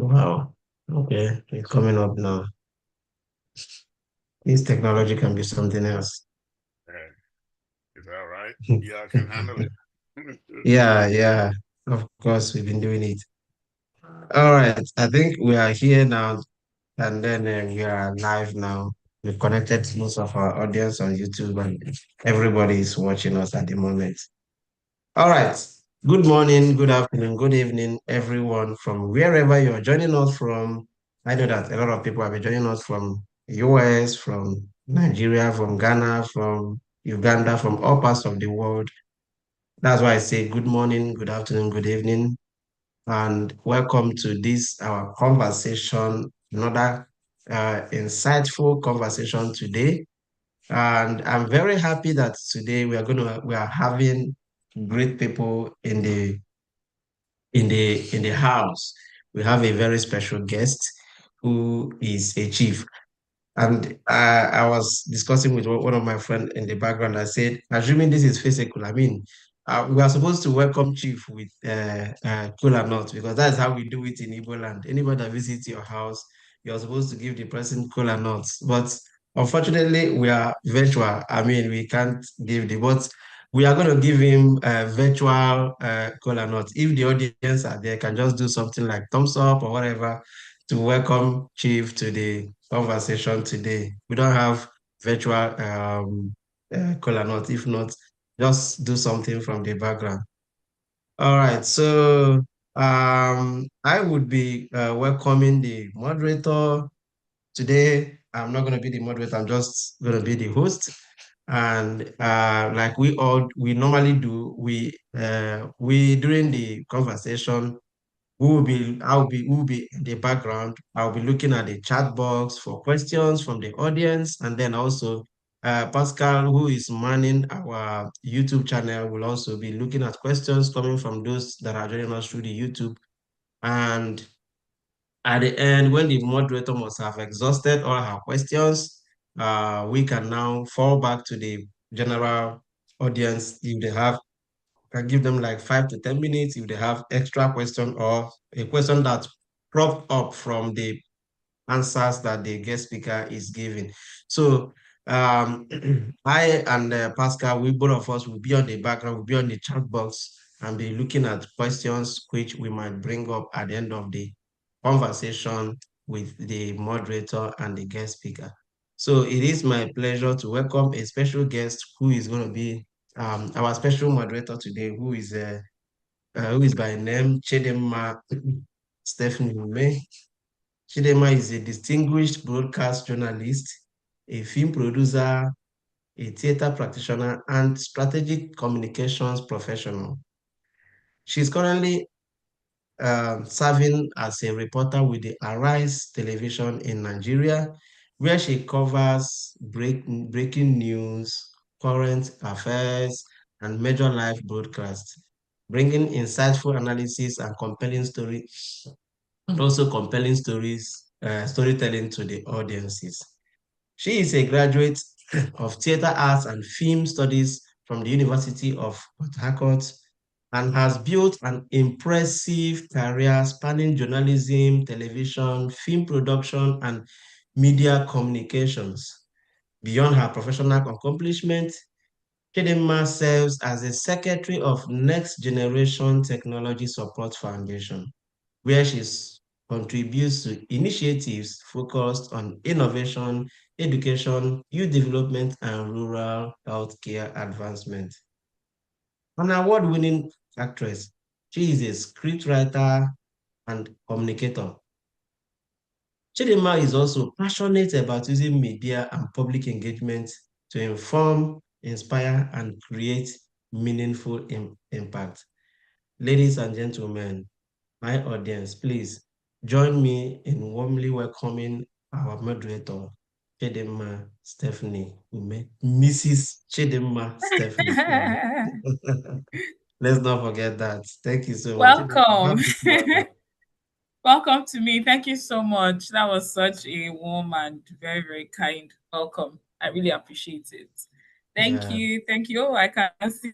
Wow. Okay, it's coming up now. This technology can be something else. Hey, is that right? Yeah, I can handle it. Yeah, yeah. Of course, we've been doing it. All right. I think we are here now, and then we are live now. We've connected most of our audience on YouTube, and everybody is watching us at the moment. All right. Good morning, good afternoon, good evening, everyone from wherever you're joining us from. I know that a lot of people have been joining us from US, from Nigeria, from Ghana, from Uganda, from all parts of the world. That's why I say good morning, good afternoon, good evening, and welcome to this our conversation, another insightful conversation today. And I'm very happy that today we are having great people in the house. We have a very special guest who is a chief. And I was discussing with one of my friends in the background. I said, assuming this is physical, I mean, we are supposed to welcome Chief with cola nuts because that's how we do it in Igbo land. Anybody that visits your house, you're supposed to give the person cola nuts. But unfortunately, we are virtual. I mean, we can't give but we are going to give him virtual cola nuts. If the audience are there, can just do something like thumbs up or whatever to welcome Chief to the conversation today. We don't have virtual caller note. If not, just do something from the background. All right. So I would be welcoming the moderator today. I'm not going to be the moderator. I'm just going to be the host. And like we normally do, we during the conversation we'll be in the background. I'll be looking at the chat box for questions from the audience. And then also, Pascal, who is manning our YouTube channel, will also be looking at questions coming from those that are joining us through the YouTube. And at the end, when the moderator must have exhausted all her questions, we can now fall back to the general audience if they have can give them like 5 to 10 minutes if they have extra question or a question that propped up from the answers that the guest speaker is giving. So um, I and Pascal, we both of us will be on the background, will be on the chat box and be looking at questions which we might bring up at the end of the conversation with the moderator and the guest speaker. So it is my pleasure to welcome a special guest who is going to be our special moderator today, who is by name Chidema Stephanie Ume. Chidema is a distinguished broadcast journalist, a film producer, a theater practitioner, and strategic communications professional. She's currently serving as a reporter with the Arise television in Nigeria, where she covers breaking news, current affairs, and major live broadcasts, bringing insightful analysis and compelling stories, and also compelling storytelling to the audiences. She is a graduate of theater arts and film studies from the University of Port Harcourt and has built an impressive career spanning journalism, television, film production, and media communications. Beyond her professional accomplishment, Chidinma serves as the secretary of Next Generation Technology Support Foundation, where she contributes to initiatives focused on innovation, education, youth development, and rural healthcare advancement. An award-winning actress, she is a scriptwriter and communicator. Chidinma is also passionate about using media and public engagement to inform, inspire, and create meaningful impact. Ladies and gentlemen, my audience, please join me in warmly welcoming our moderator, Chidinma Stephanie Ume, Mrs. Chidinma Stephanie Ume. Let's not forget that. Thank you so much. Welcome. Happy to Welcome to me. Thank you so much. That was such a warm and very, very kind welcome. I really appreciate it. Thank Yeah. you. Thank you. Oh, I can see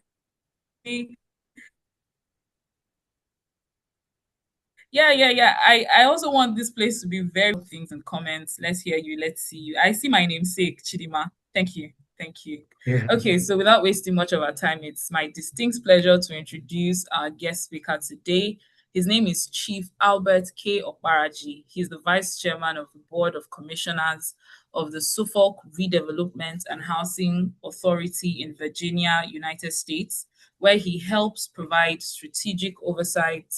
Yeah. I also want this place to be very things and comments. Let's hear you. Let's see you. I see my namesake, Chidima. Thank you. Thank you. Yeah. Okay, so without wasting much of our time, it's my distinct pleasure to introduce our guest speaker today. His name is Chief Albert K. Okparaji. He's the Vice Chairman of the Board of Commissioners of the Suffolk Redevelopment and Housing Authority in Virginia, United States, where he helps provide strategic oversight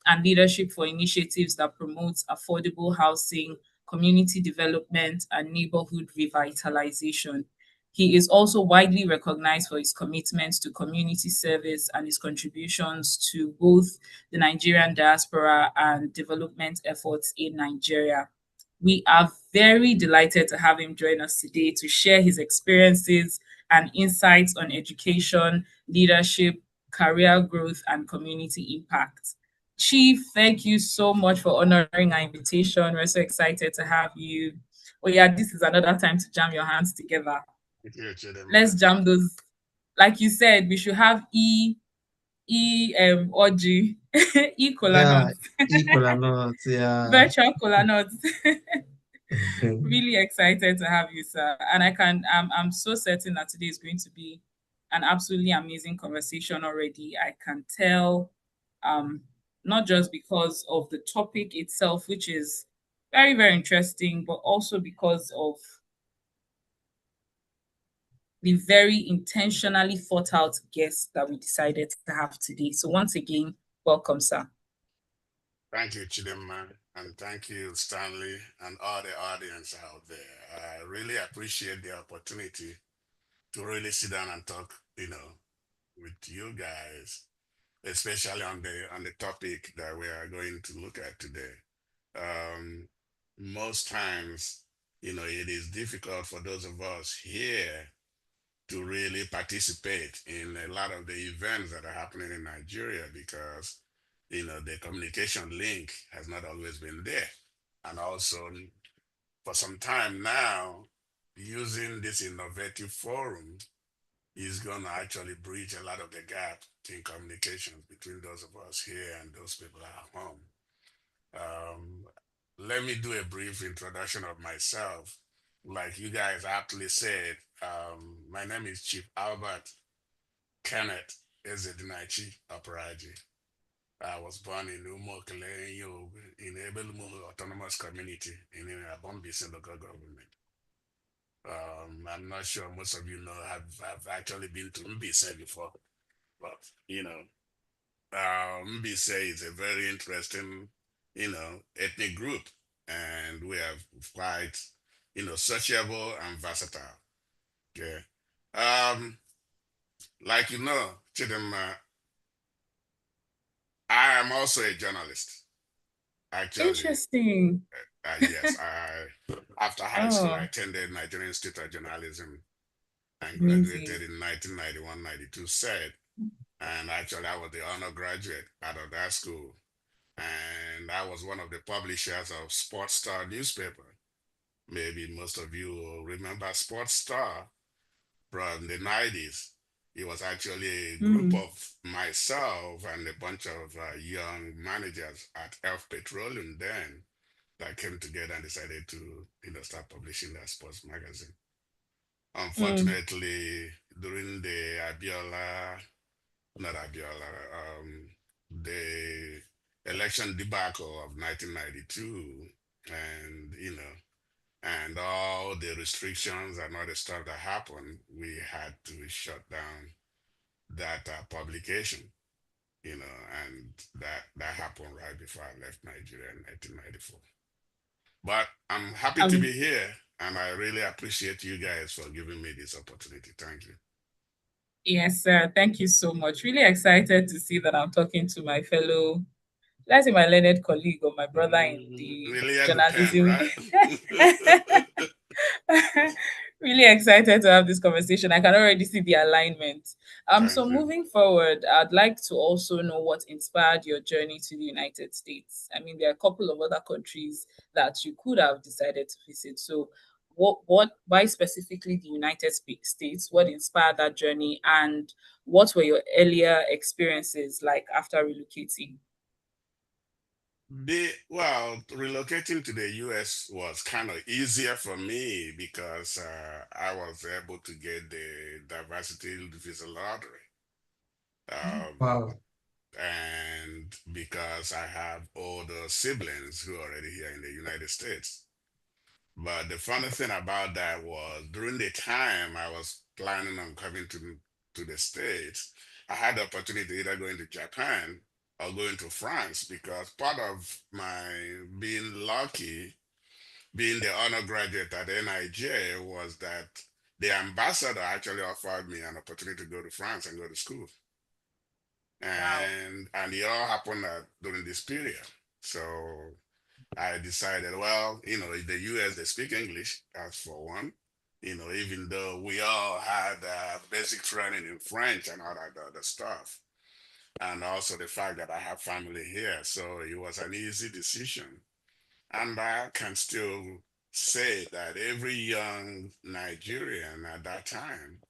and leadership for initiatives that promote affordable housing, community development, and neighborhood revitalization. He is also widely recognized for his commitment to community service and his contributions to both the Nigerian diaspora and development efforts in Nigeria. We are very delighted to have him join us today to share his experiences and insights on education, leadership, career growth, and community impact. Chief, thank you so much for honoring our invitation. We're so excited to have you. Oh yeah, this is another time to jam your hands together. Yeah, Chidema. Let's jam those. Like you said, we should have OG, E cola Yeah, nuts, equal or not, yeah. virtual cola nuts. Really excited to have you, sir. And I'm so certain that today is going to be an absolutely amazing conversation already. I can tell, um, not just because of the topic itself, which is very, very interesting, but also because of the very intentionally thought out guests that we decided to have today. So once again, welcome, sir. Thank you, Chidema, and thank you, Stanley, and all the audience out there. I really appreciate the opportunity to really sit down and talk, with you guys, especially on the topic that we are going to look at today. Um, Most times, it is difficult for those of us here to really participate in a lot of the events that are happening in Nigeria because, the communication link has not always been there. And also, for some time now, using this innovative forum is going to actually bridge a lot of the gap in communications between those of us here and those people at home. Um, Let me do a brief introduction of myself. Like you guys aptly said, my name is Chief Albert Kenneth Ezedinachi Operaji. I was born in Umokele in Ebelumu Autonomous Community in Abombisi local government. I'm not sure most of you know have actually been to Mbise before, but Mbise is a very interesting, ethnic group, and we are quite, sociable and versatile. Okay. Um, like Chidema, I am also a journalist. Actually, Interesting. yes, after high school, I Oh, attended Nigerian Institute of Journalism and amazing. graduated in 1991-92 said. And actually, I was the honor graduate out of that school. And I was one of the publishers of Sports Star newspaper. Maybe most of you will remember Sports Star from the 90s. It was actually a group Mm, of myself and a bunch of young managers at Elf Petroleum then that came together and decided to start publishing that sports magazine. mm, Unfortunately, during the not Abiola, the election debacle of 1992, and and all the restrictions and all the stuff that happened, we had to shut down that publication, and that happened right before I left Nigeria in 1994. But I'm happy to um, be here, and I really appreciate you guys for giving me this opportunity. Thank you. yes, sir. Thank you so much. Really excited to see that I'm talking to my fellow, let's say my learned colleague or my brother in the Really a good pen, journalism. right? Really excited to have this conversation. I can already see the alignment. So Thank you. moving forward, I'd like to also know what inspired your journey to the United States. I mean, there are a couple of other countries that you could have decided to visit. So why specifically the United States? What inspired that journey, and what were your earlier experiences like after relocating? Well, relocating to the US was kind of easier for me because I was able to get the diversity visa lottery. Um, Wow. and because I have older siblings who are already here in the United States. But the funny thing about that was during the time I was planning on coming to the States, I had the opportunity to either going to Japan or going to France because part of my being lucky, being the honor graduate at NIJ, was that the ambassador actually offered me an opportunity to go to France and go to school. Wow. And it all happened during this period. So I decided, well, in the US, they speak English, as for one. Even though we all had basic training in French and all that other stuff. And also the fact that I have family here. So it was an easy decision. And I can still say that every young Nigerian at that time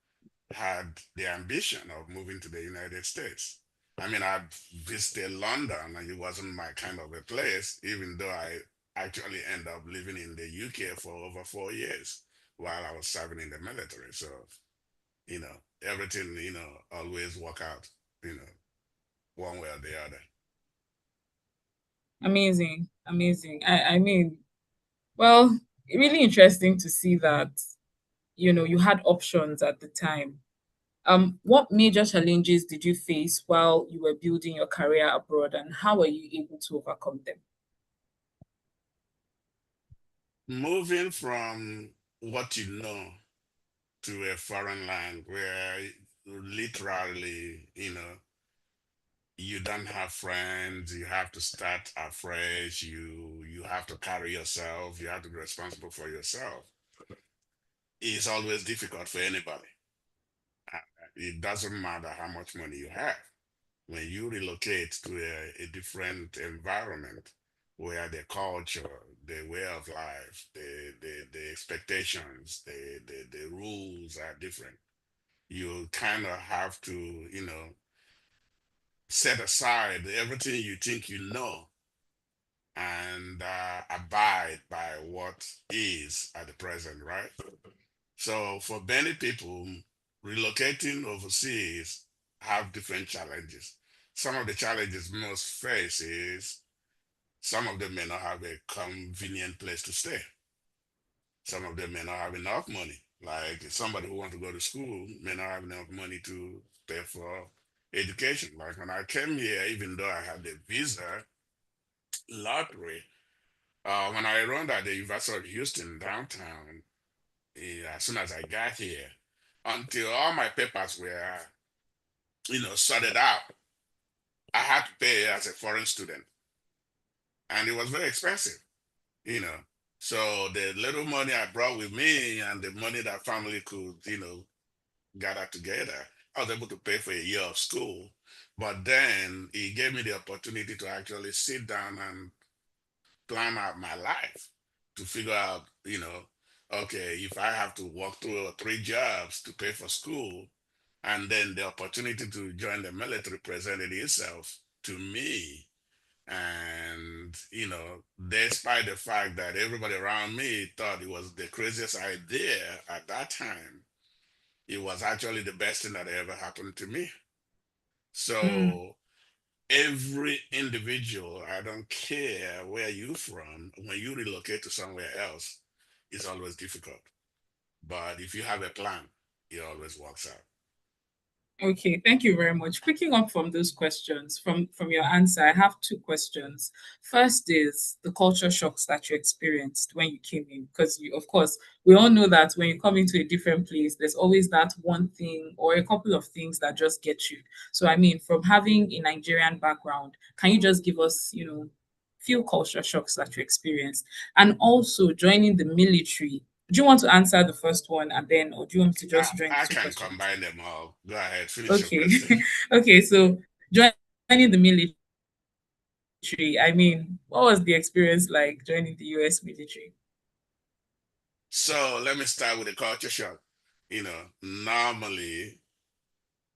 had the ambition of moving to the United States. I mean, I visited London and it wasn't my kind of a place, even though I actually ended up living in the UK for over 4 years while I was serving in the military. So, everything, always work out, you know, one way or the other. Amazing. Amazing. I mean, well, really interesting to see that, you had options at the time. What major challenges did you face while you were building your career abroad, and how were you able to overcome them? Moving from what you know to a foreign land where literally, you don't have friends, you have to start afresh, you have to carry yourself, you have to be responsible for yourself. It's always difficult for anybody. Uh, It doesn't matter how much money you have. When you relocate to a different environment where the culture, the way of life, the expectations, the rules are different, you kind of have to, set aside everything you think you know and abide by what is at the present, right? So for many people, relocating overseas have different challenges. Some of the challenges most face is some of them may not have a convenient place to stay. Some of them may not have enough money. Like somebody who wants to go to school may not have enough money to pay for education. Like when I came here, even though I had the visa lottery, when I enrolled at the University of Houston downtown, as soon as I got here, until all my papers were, sorted out, I had to pay as a foreign student, and it was very expensive, you know. So the little money I brought with me and the money that family could, gather together, I was able to pay for a year of school. But then it gave me the opportunity to actually sit down and plan out my life to figure out, okay, if I have to work 2 or 3 jobs to pay for school, and then the opportunity to join the military presented itself to me. And, despite the fact that everybody around me thought it was the craziest idea at that time, it was actually the best thing that ever happened to me. Mm, So every individual, I don't care where you're from, when you relocate to somewhere else, it's always difficult. But if you have a plan, it always works out. okay, thank you very much. Picking up from those questions, from your answer, I have two questions. First is the culture shocks that you experienced when you came in, because you, of course, we all know that when you come into a different place, there's always that one thing or a couple of things that just get you. So, I mean, from having a Nigerian background, can you just give us, few culture shocks that you experienced, and also joining the military? Do you want to answer the first one and then, or do you want me to I, just join the I two can questions? combine them all. Go ahead, finish your Okay. question. Okay, so joining the military, I mean, what was the experience like joining the US military? So let me start with the culture shock. Normally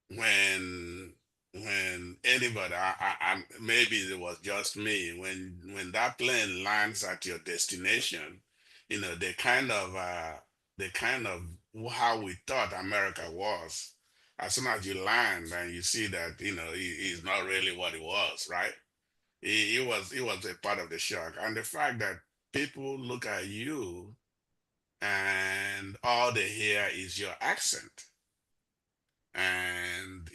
when when anybody, maybe it was just me, when that plane lands at your destination, the kind of how we thought America was. As soon as you land and you see that, it's not really what it was, right? It was a part of the shock, and the fact that people look at you and all they hear is your accent, and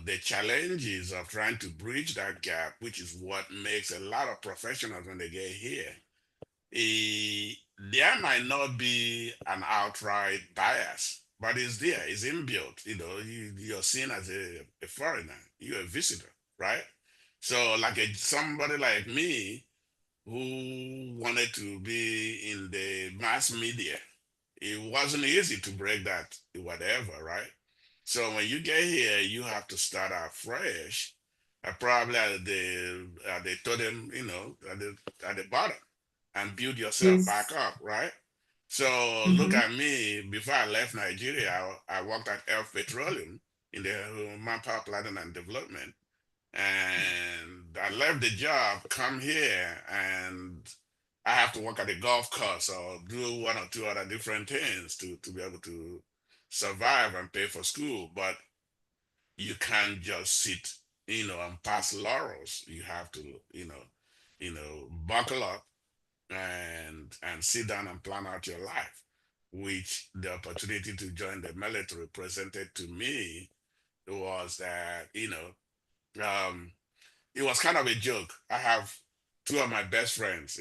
the challenges of trying to bridge that gap, which is what makes a lot of professionals when they get here, eh, there might not be an outright bias, but it's there, it's inbuilt. You're seen as a foreigner, you're a visitor, right? So like somebody like me who wanted to be in the mass media, it wasn't easy to break that whatever, right? So when you get here, you have to start out fresh, probably at the totem, at the bottom, and build yourself back Yes. up, right? So look at me. Before I left Nigeria, I worked at Elf Petroleum in the manpower planning and development, and I left the job, come here, and I have to work at a golf course or do one or two other different things to be able to survive and pay for school. But you can't just sit, and pass laurels. You have to, buckle up and sit down and plan out your life, which the opportunity to join the military presented to me was that, it was kind of a joke. I have two of my best friends,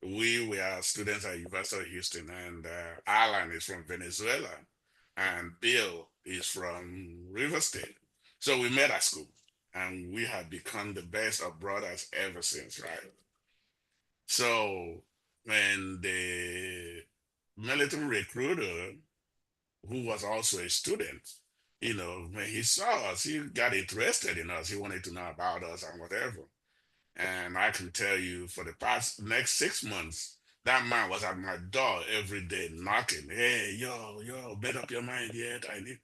we were students at University of Houston, and Alan is from Venezuela, and Bill is from River State. So we met at school, and we have become the best of brothers ever since, right? So when the military recruiter, who was also a student, when he saw us, he got interested in us. He wanted to know about us and whatever. And I can tell you, for the past next 6 months, that man was at my door every day knocking. Hey, yo, made up your mind yet? I need.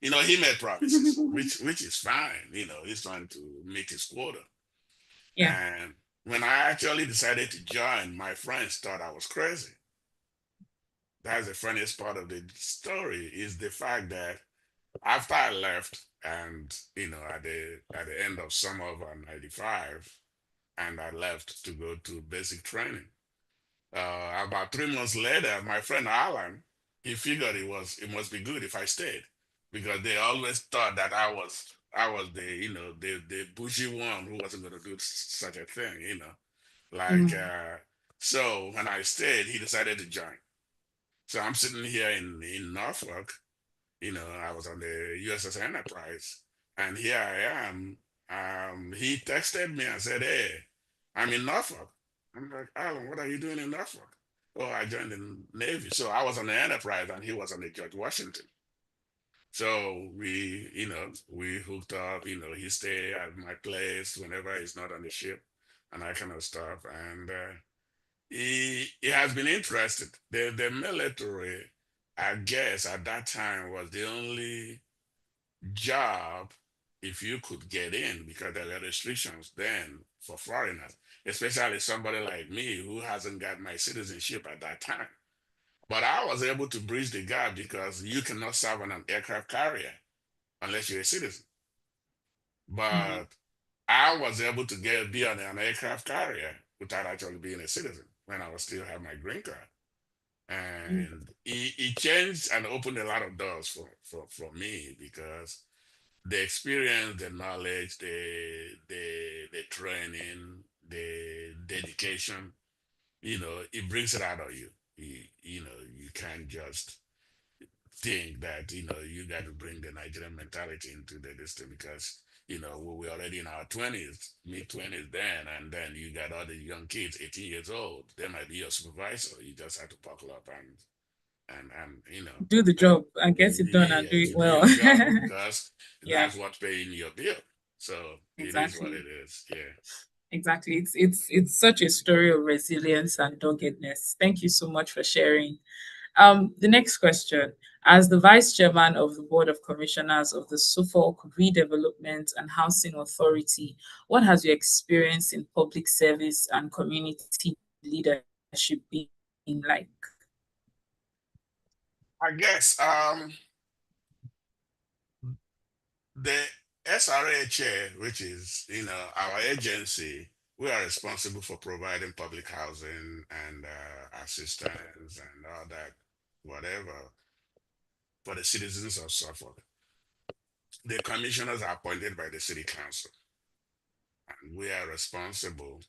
He made promises, which is fine. He's trying to meet his quota. Yeah. And when I actually decided to join, my friends thought I was crazy. That's the funniest part of the story, is the fact that after I left, and at the end of summer of '95, and I left to go to basic training. About 3 months later, my friend Alan, he figured it must be good if I stayed, because they always thought that I was the bougie one who wasn't going to do such a thing, like so when I stayed, he decided to join. So I'm sitting here in Norfolk. I was on the USS Enterprise, and here I am. He texted me and said, "Hey, I'm in Norfolk." I'm like, "Alan, what are you doing in Norfolk?" "Oh, I joined the Navy." So I was on the Enterprise and he was on the George Washington. So we hooked up. He stayed at my place whenever he's not on the ship, and that kind of stuff. And he has been interested. The military, I guess, at that time was the only job, if you could get in, because there were restrictions then for foreigners, especially somebody like me who hasn't got my citizenship at that time. But I was able to bridge the gap because you cannot serve on an aircraft carrier unless you're a citizen. But I was able to be on an aircraft carrier without actually being a citizen when I was still have my green card. And it changed and opened a lot of doors for me, because the experience, the knowledge, the training, the dedication, it brings it out of you. You can't just think that, you got to bring the Nigerian mentality into the distance, because, we were already in our 20s, mid 20s then, and then you got all the young kids, 18 years old. They might be your supervisor. You just have to buckle up and Do the and job and get it done and yeah, do it to do well. your job, because Yeah, that's what's paying your bill. So it is what exactly. it is. Yeah. Exactly. It's such a story of resilience and doggedness. Thank you so much for sharing. The next question. As the Vice Chairman of the Board of Commissioners of the Suffolk Redevelopment and Housing Authority, what has your experience in public service and community leadership been like? I guess the SRA chair, which is our agency, we are responsible for providing public housing and assistance and all that, whatever, for the citizens of Suffolk. The commissioners are appointed by the city council, and we are responsible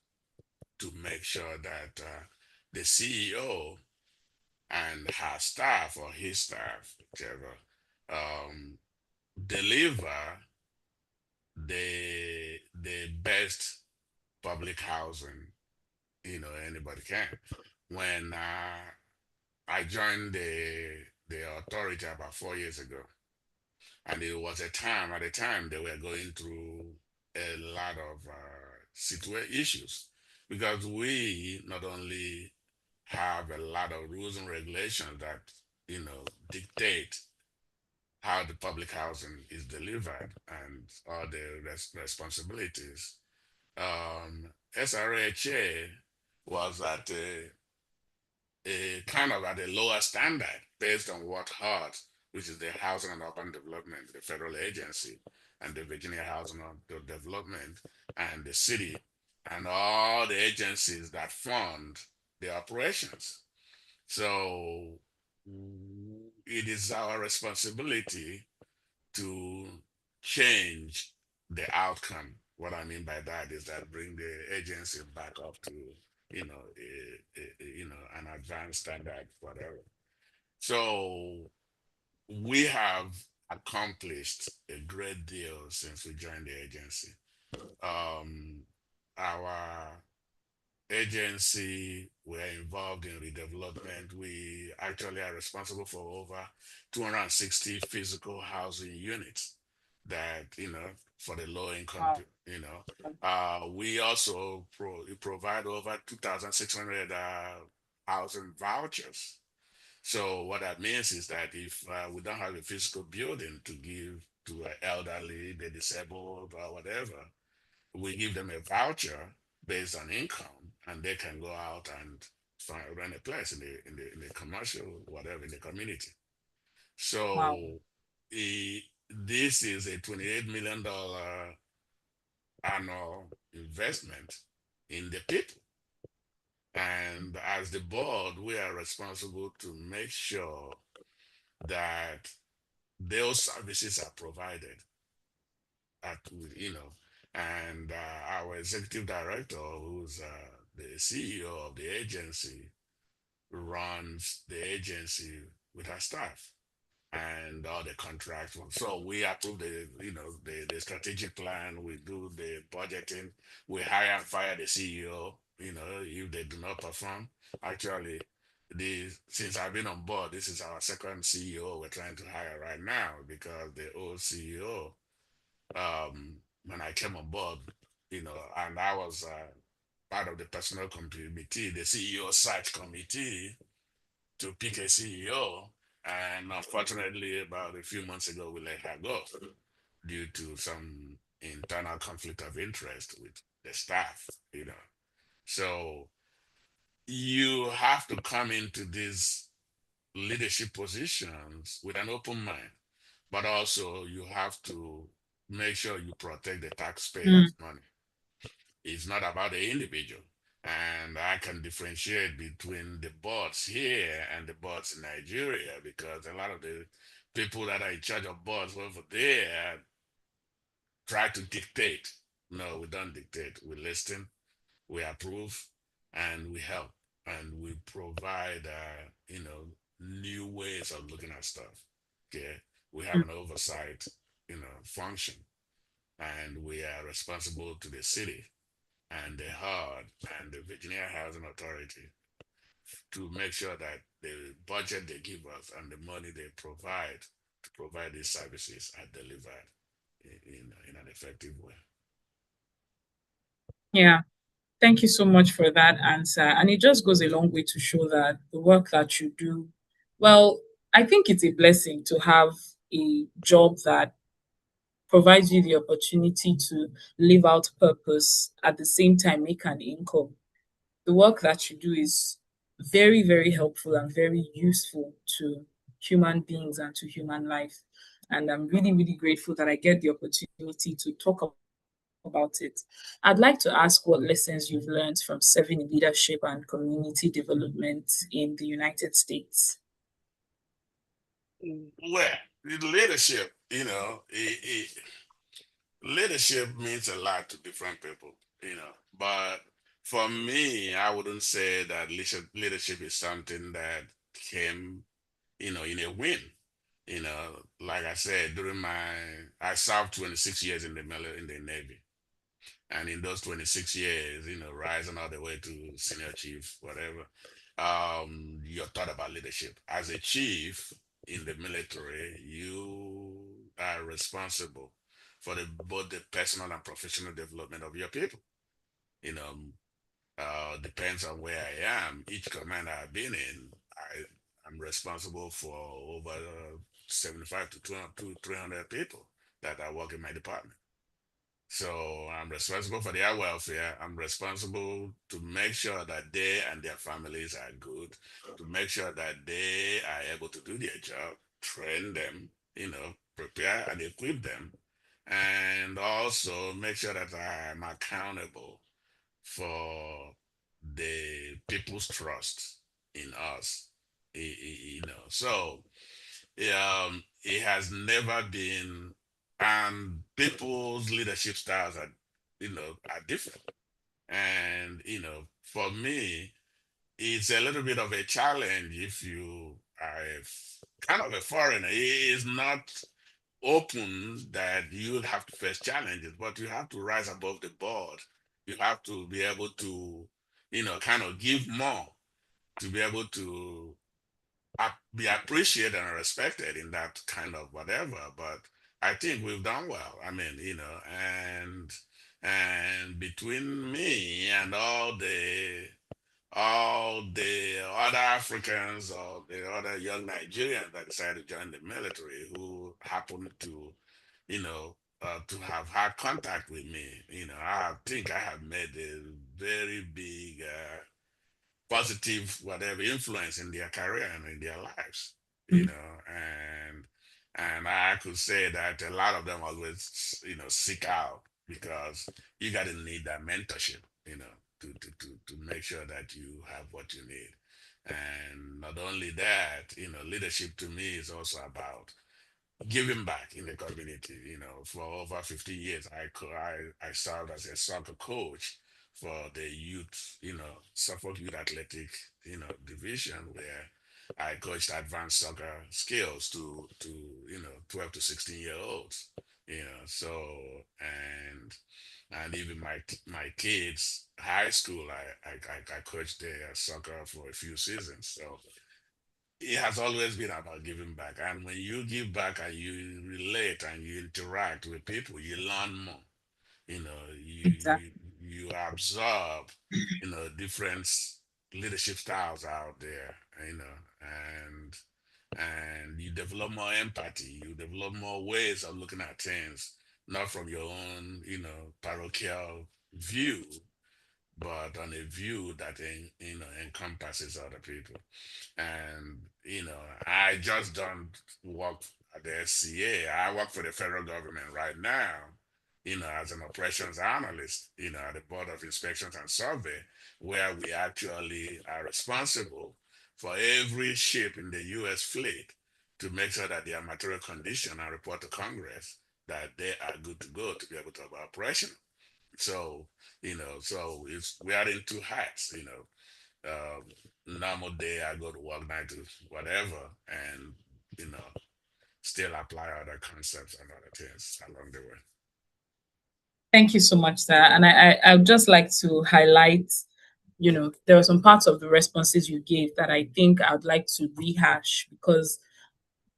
to make sure that the CEO and her staff or his staff, whichever, deliver the best public housing anybody can. When I joined the authority about 4 years ago, and it was at the time they were going through a lot of issues, because we not only have a lot of rules and regulations that dictate how the public housing is delivered and all the responsibilities. SRHA was at a kind of at a lower standard based on what HUD, which is the Housing and Urban Development, the federal agency, and the Virginia Housing and Development, and the city, and all the agencies that fund the operations. So it is our responsibility to change the outcome. What I mean by that is that bring the agency back up to an advanced standard, whatever. So we have accomplished a great deal since we joined the agency. Our agency, we're involved in redevelopment. We actually are responsible for over 260 physical housing units that, for the low income, we also provide over 2,600 housing vouchers. So what that means is that if we don't have a physical building to give to an elderly, the disabled, or whatever, we give them a voucher based on income, and they can go out and run a place in the commercial, whatever, in the community. So this is a $28 million annual investment in the people. And as the board, we are responsible to make sure that those services are provided and our executive director, who's the CEO of the agency, runs the agency with her staff and all the contracts. So we approve the strategic plan, we do the budgeting, we hire and fire the CEO, if they do not perform. Actually, since I've been on board, this is our second CEO we're trying to hire right now, because the old CEO, when I came on board, and I was part of the personnel committee, the CEO search committee, to pick a CEO. And unfortunately, about a few months ago, we let her go due to some internal conflict of interest with the staff, So you have to come into these leadership positions with an open mind, but also you have to make sure you protect the taxpayers' money. It's not about the individual. And I can differentiate between the boards here and the boards in Nigeria, because a lot of the people that are in charge of boards over there try to dictate. No, we don't dictate. We listen, we approve, and we help, and we provide, new ways of looking at stuff. Okay, we have an oversight, function, and we are responsible to the city and the HUD and the Virginia Housing Authority to make sure that the budget they give us and the money they provide to provide these services are delivered in an effective way. Yeah. Thank you so much for that answer. And it just goes a long way to show that the work that you do, well, I think it's a blessing to have a job that provides you the opportunity to live out purpose at the same time make an income. The work that you do is very, very helpful and very useful to human beings and to human life. And I'm really, really grateful that I get the opportunity to talk about it. I'd like to ask what lessons you've learned from serving in leadership and community development in the United States. Well, leadership, leadership means a lot to different people, but for me, I wouldn't say that leadership is something that came, in a win. Like I said, I served 26 years in in the Navy. And in those 26 years, rising all the way to senior chief, whatever, you're taught about leadership. As a chief in the military, you are responsible for both the personal and professional development of your people. You know, depends on where I am. Each command I've been in, I'm responsible for over 75 to 200 to 300 people that I work in my department. So I'm responsible for their welfare. I'm responsible to make sure that they and their families are good, to make sure that they are able to do their job, train them, prepare and equip them, and also make sure that I'm accountable for the people's trust in us. So it has never been, and people's leadership styles are different. And for me, it's a little bit of a challenge if you are kind of a foreigner. It is not open that you will have to face challenges, but you have to rise above the board. You have to be able to, kind of give more to be able to be appreciated and respected in that kind of whatever. But I think we've done well. I mean, and between me and all the other Africans or the other young Nigerians that decided to join the military who happened to have had contact with me, I think I have made a very big positive whatever influence in their career and in their lives, and I could say that a lot of them always seek out because you got to need that mentorship, to make sure that you have what you need. And not only that, leadership to me is also about giving back in the community. For over 50 years, I served as a soccer coach for the youth, Suffolk Youth Athletic, division where I coached advanced soccer skills to 12 to 16-year olds. So and even my kids high school, I coached their soccer for a few seasons. So it has always been about giving back. And when you give back and you relate and you interact with people, you learn more. You know, you Exactly. you you absorb, different leadership styles out there, and you develop more empathy, you develop more ways of looking at things, not from your own, parochial view, but on a view that encompasses other people. And I just don't work at the SCA. I work for the federal government right now, as an operations analyst, at the Board of Inspections and Survey, where we actually are responsible for every ship in the US fleet to make sure that they are material condition and report to Congress that they are good to go to be able to have operation. So, so it's we are in two hats, normal day I go to work, night to whatever, and you know still apply other concepts and other things along the way. Thank you so much, sir. And I would just like to highlight, there are some parts of the responses you gave that I think I would like to rehash because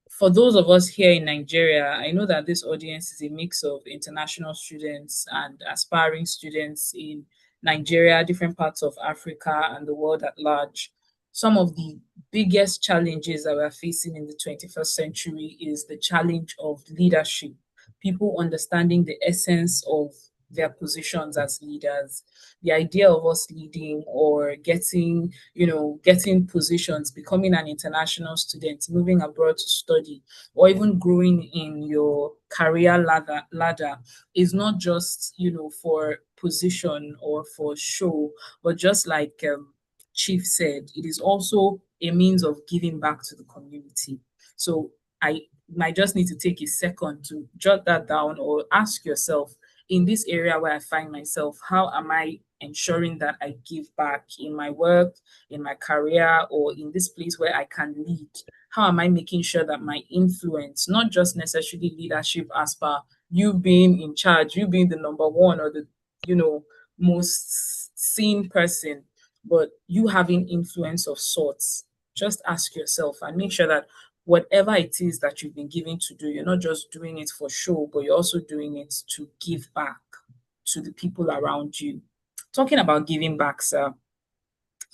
for those of us here in Nigeria, I know that this audience is a mix of international students and aspiring students in Nigeria, different parts of Africa, and the world at large. Some of the biggest challenges that we're facing in the 21st century is the challenge of leadership. People understanding the essence of their positions as leaders, the idea of us leading or getting, getting positions, becoming an international student, moving abroad to study, or even growing in your career ladder is not just, for position or for show, but just like Chief said, it is also a means of giving back to the community. So I might just need to take a second to jot that down or ask yourself, in this area where I find myself, how am I ensuring that I give back in my work, in my career, or in this place where I can lead? How am I making sure that my influence, not just necessarily leadership as per you being in charge, you being the number one or the, most seen person, but you having influence of sorts? Just ask yourself and make sure that whatever it is that you've been given to do, you're not just doing it for show, but you're also doing it to give back to the people around you. Talking about giving back, sir,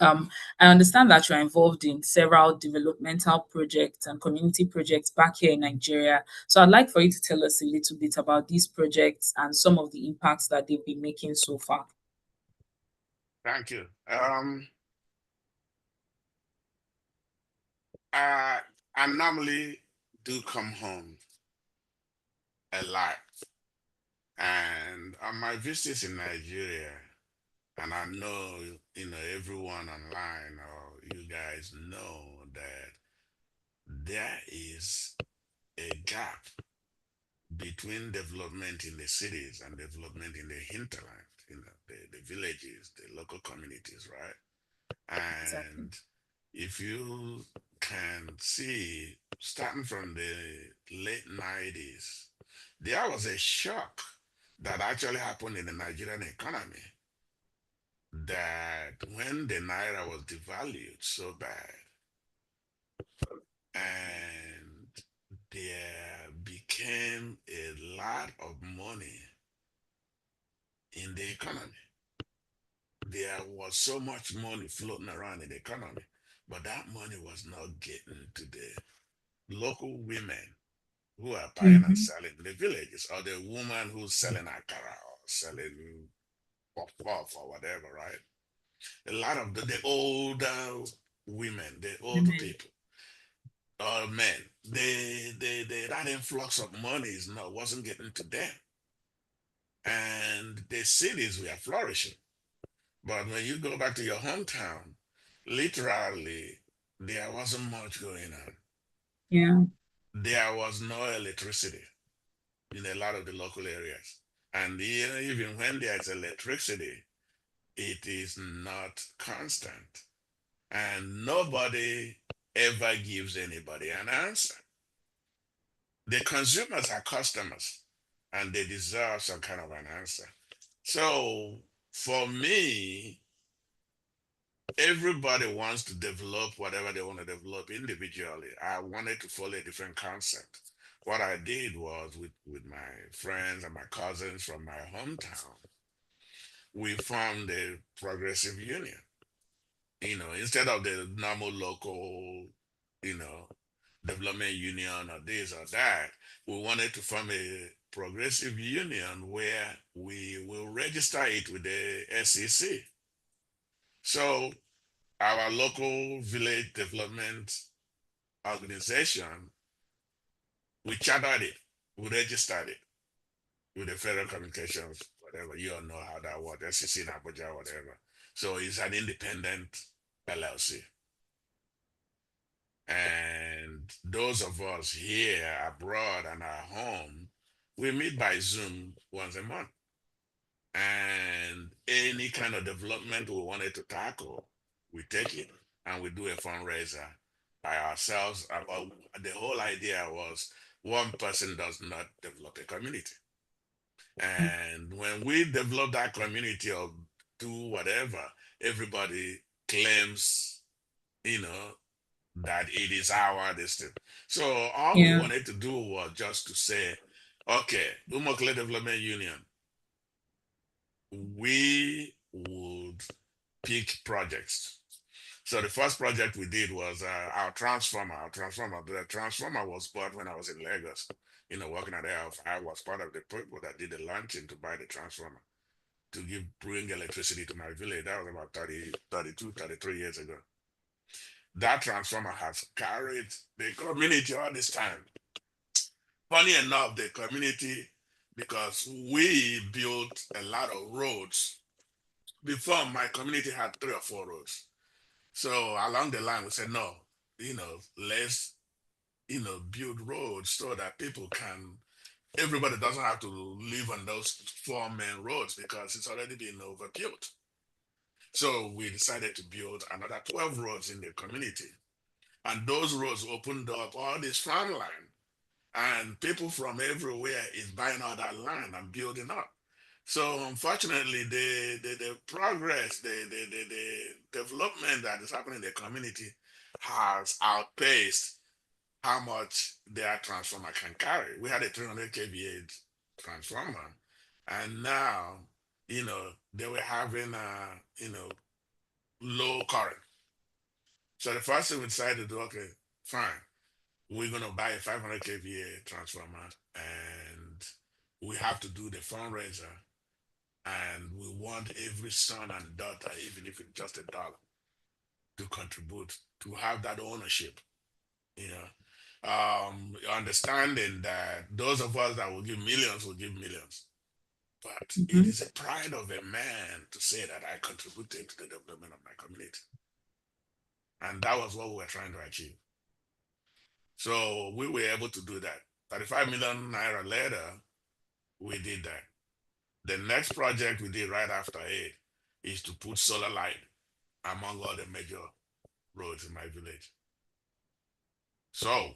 I understand that you're involved in several developmental projects and community projects back here in Nigeria. So I'd like for you to tell us a little bit about these projects and some of the impacts that they've been making so far. Thank you. I normally do come home a lot. And on my visits in Nigeria, and I know, everyone online or you guys know that there is a gap between development in the cities and development in the hinterland, the villages, the local communities, right? Exactly. And if you can see, starting from the late 90s, there was a shock that actually happened in the Nigerian economy, that when the naira was devalued so bad, and there became a lot of money in the economy. There was so much money floating around in the economy, but that money was not getting to the local women who are buying and Mm-hmm. selling in the villages, or the woman who's selling akara or selling puff or whatever, right? A lot of the older women, the older Amen. people, or men, that influx of money wasn't getting to them, and the cities were flourishing. But when you go back to your hometown, literally, there wasn't much going on. Yeah. There was no electricity in a lot of the local areas. And even when there's electricity, it is not constant. And nobody ever gives anybody an answer. The consumers are customers, and they deserve some kind of an answer. So for me, everybody wants to develop whatever they want to develop individually. I wanted to follow a different concept. What I did was, with my friends and my cousins from my hometown, we formed a progressive union. Instead of the normal local, you know, development union or this or that, we wanted to form a progressive union where we will register it with the SEC. So our local village development organization, we chartered it, we registered it with the Federal Communications, whatever, you all know how that works, SEC in Abuja, whatever. So it's an independent LLC. And those of us here abroad and at home, we meet by Zoom once a month. And any kind of development we wanted to tackle, we take it and we do a fundraiser by ourselves. The whole idea was one person does not develop a community. And when we develop that community or do whatever, everybody claims, you know, that it is our destiny. So all we Yeah. wanted to do was just to say, okay, Umokle Development Union, we would pick projects. So the first project we did was our transformer. The transformer was bought when I was in Lagos. Working at Air. I was part of the people that did the launching to buy the transformer to bring electricity to my village. That was about 30, 32, 33 years ago. That transformer has carried the community all this time. Funny enough, the community, because we built a lot of roads. Before, my community had 3 or 4 roads. So along the line, we said, no, let's, build roads so that people can, everybody doesn't have to live on those 4 main roads because it's already been overbuilt. So we decided to build another 12 roads in the community. And those roads opened up all this farmland. And people from everywhere is buying all that land and building up. So unfortunately, the progress, the development that is happening in the community has outpaced how much their transformer can carry. We had a 300 kVA transformer, and now, they were having, low current. So the first thing we decided to do, okay, fine, we're going to buy a 500 kVA transformer, and we have to do the fundraiser, and we want every son and daughter, even if it's just $1, to contribute, to have that ownership. You understanding that those of us that will give millions, but it Mhm. is a pride of a man to say that I contributed to the development of my community, and that was what we were trying to achieve. So we were able to do that. 35 million naira later, we did that. The next project we did right after it is to put solar light among all the major roads in my village. So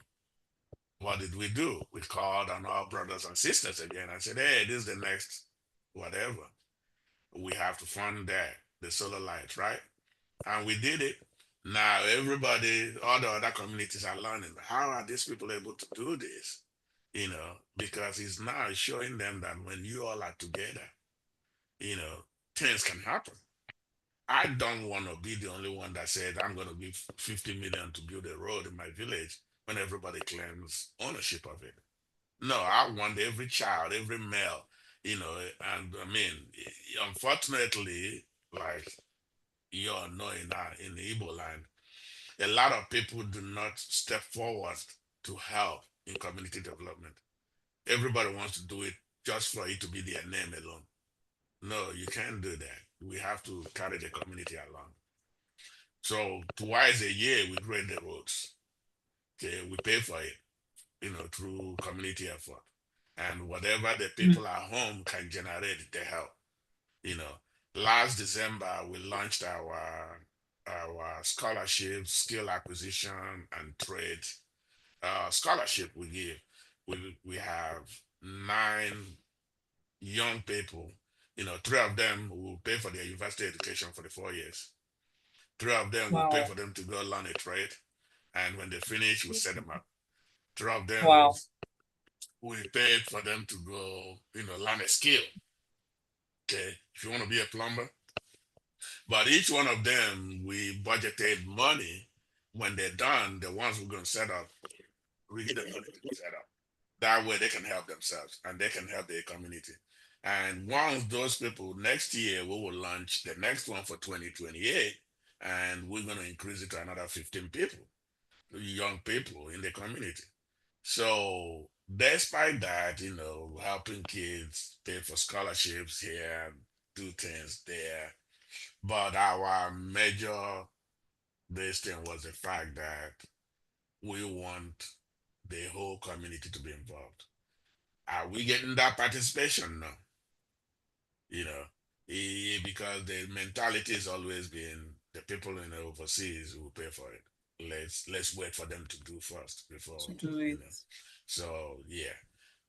what did we do? We called on our brothers and sisters again and said, hey, this is the next whatever. We have to fund that, the solar lights, right? And we did it. Now everybody, all the other communities are learning. How are these people able to do this? Because it's now showing them that when you all are together, you know, things can happen. I don't want to be the only one that said I'm going to give 50 million to build a road in my village when everybody claims ownership of it. No, I want every child, every male, and I mean, unfortunately, like you all know in the Igbo land, a lot of people do not step forward to help in community development. Everybody wants to do it just for it to be their name alone. No, you can't do that. We have to carry the community along. So twice a year we grade the roads. Okay, we pay for it, through community effort. And whatever the Mm. people at home can generate, they help. You know, Last December we launched our scholarship, skill acquisition, and trade scholarship we give. We have 9 young people. 3 of them will pay for their university education for the 4 years. 3 of them will pay Wow. for them to go learn a trade, and when they finish, we'll set them up. 3 of them Wow. we paid for them to go, learn a skill. Okay, if you want to be a plumber, but each one of them we budgeted money. When they're done, the ones we're going to set up, we get the money to set up. That way they can help themselves and they can help their community. And once those people, next year we will launch the next one for 2028, and we're going to increase it to another 15 people, young people in the community. So despite that, helping kids pay for scholarships here, do things there, but our major this thing was the fact that we want the whole community to be involved. Are we getting that participation? No. You know, because the mentality has always been the people in the overseas will pay for it. Let's wait for them to do first before, To do you it. know. So yeah.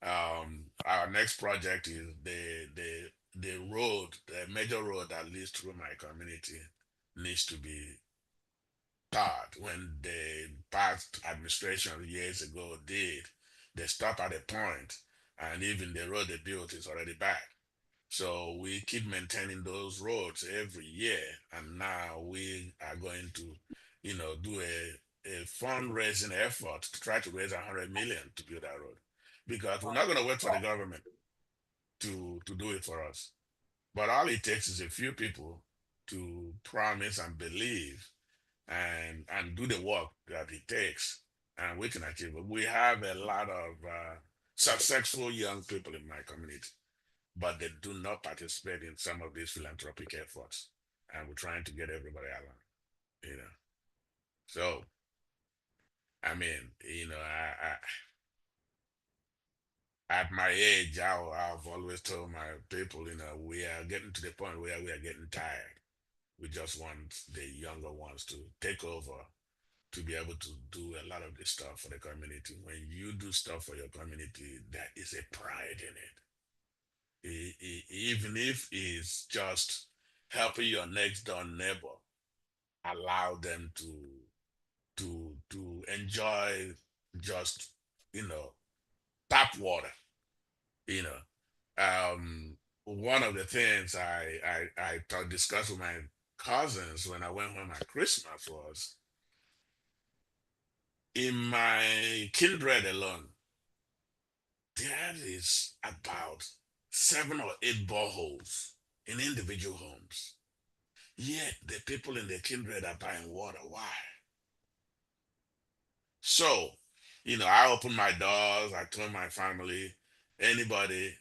Our next project is the road, the major road that leads through my community needs to be thought when the past administration years ago did. They stop at a point, and even the road they built is already bad. So we keep maintaining those roads every year. And now we are going to, do a fundraising effort to try to raise 100 million to build that road. Because we're not going to wait for the government to do it for us. But all it takes is a few people to promise and believe and do the work that it takes, and we can achieve it. We have a lot of successful young people in my community, but they do not participate in some of these philanthropic efforts, and we're trying to get everybody along. You know, so I mean, at my age, I've always told my people, we are getting to the point where we are getting tired. We just want the younger ones to take over, to be able to do a lot of this stuff for the community. When you do stuff for your community, there is a pride in it. Even if it's just helping your next door neighbor, allow them to enjoy just tap water. You know, one of the things I discussed with my cousins when I went home at Christmas was, in my kindred alone, there is about 7 or 8 boreholes in individual homes. Yet the people in the kindred are buying water. Why? So, I opened my doors. I told my family, anybody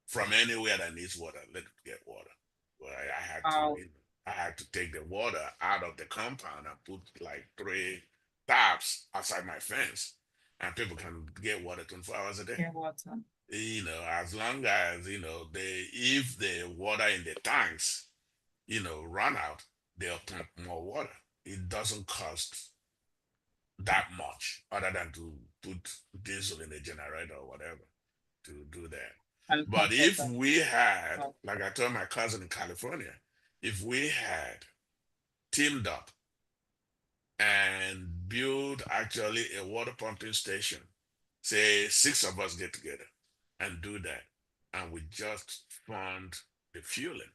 from anywhere that needs water, let it get water. Well, I had to, Wow. I had to take the water out of the compound and put like 3 taps outside my fence, and people can get water 24 hours a day. Get water. As long as if the water in the tanks, run out, they'll pump more water. It doesn't cost that much other than to put diesel in the generator or whatever to do that. And But pump if water. we had, Wow. like I told my cousin in California, if we had teamed up and built actually a water pumping station, say 6 of us get together and do that, and we just fund the fueling,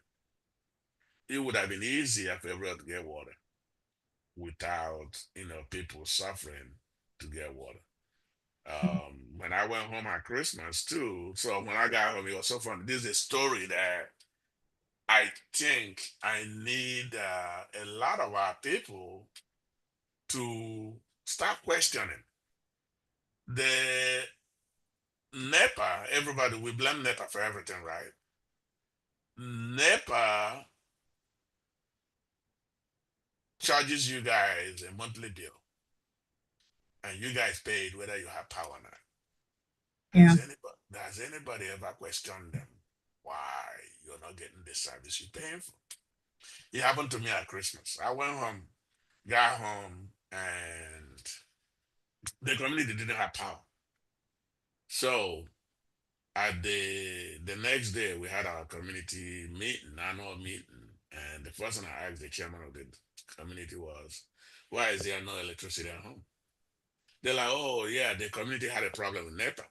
it would have been easier for everyone to get water without people suffering to get water. When I went home at Christmas too, so when I got home, it was so fun. This is a story that I think I need a lot of our people to start questioning. The NEPA, everybody, we blame NEPA for everything, right? NEPA charges you guys a monthly bill, and you guys pay it whether you have power or not. Yeah. Has anybody ever questioned them why you're not getting the service you're paying for? It happened to me at Christmas. I went home, got home, and the community didn't have power. So at the next day, we had our community meeting, annual meeting, and the first thing I asked the chairman of the community was, "Why is there no electricity at home?" They're like, "Oh yeah, the community had a problem with NEPA."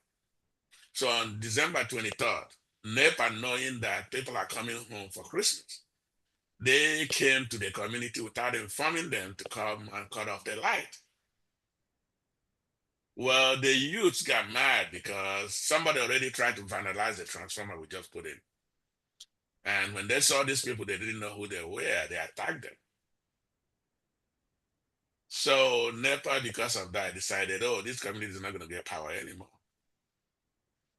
So on December 23rd, NEPA, knowing that people are coming home for Christmas, they came to the community without informing them to come and cut off the light. Well, the youths got mad because somebody already tried to vandalize the transformer we just put in. And when they saw these people, they didn't know who they were. They attacked them. So NEPA, because of that, decided, oh, this community is not going to get power anymore.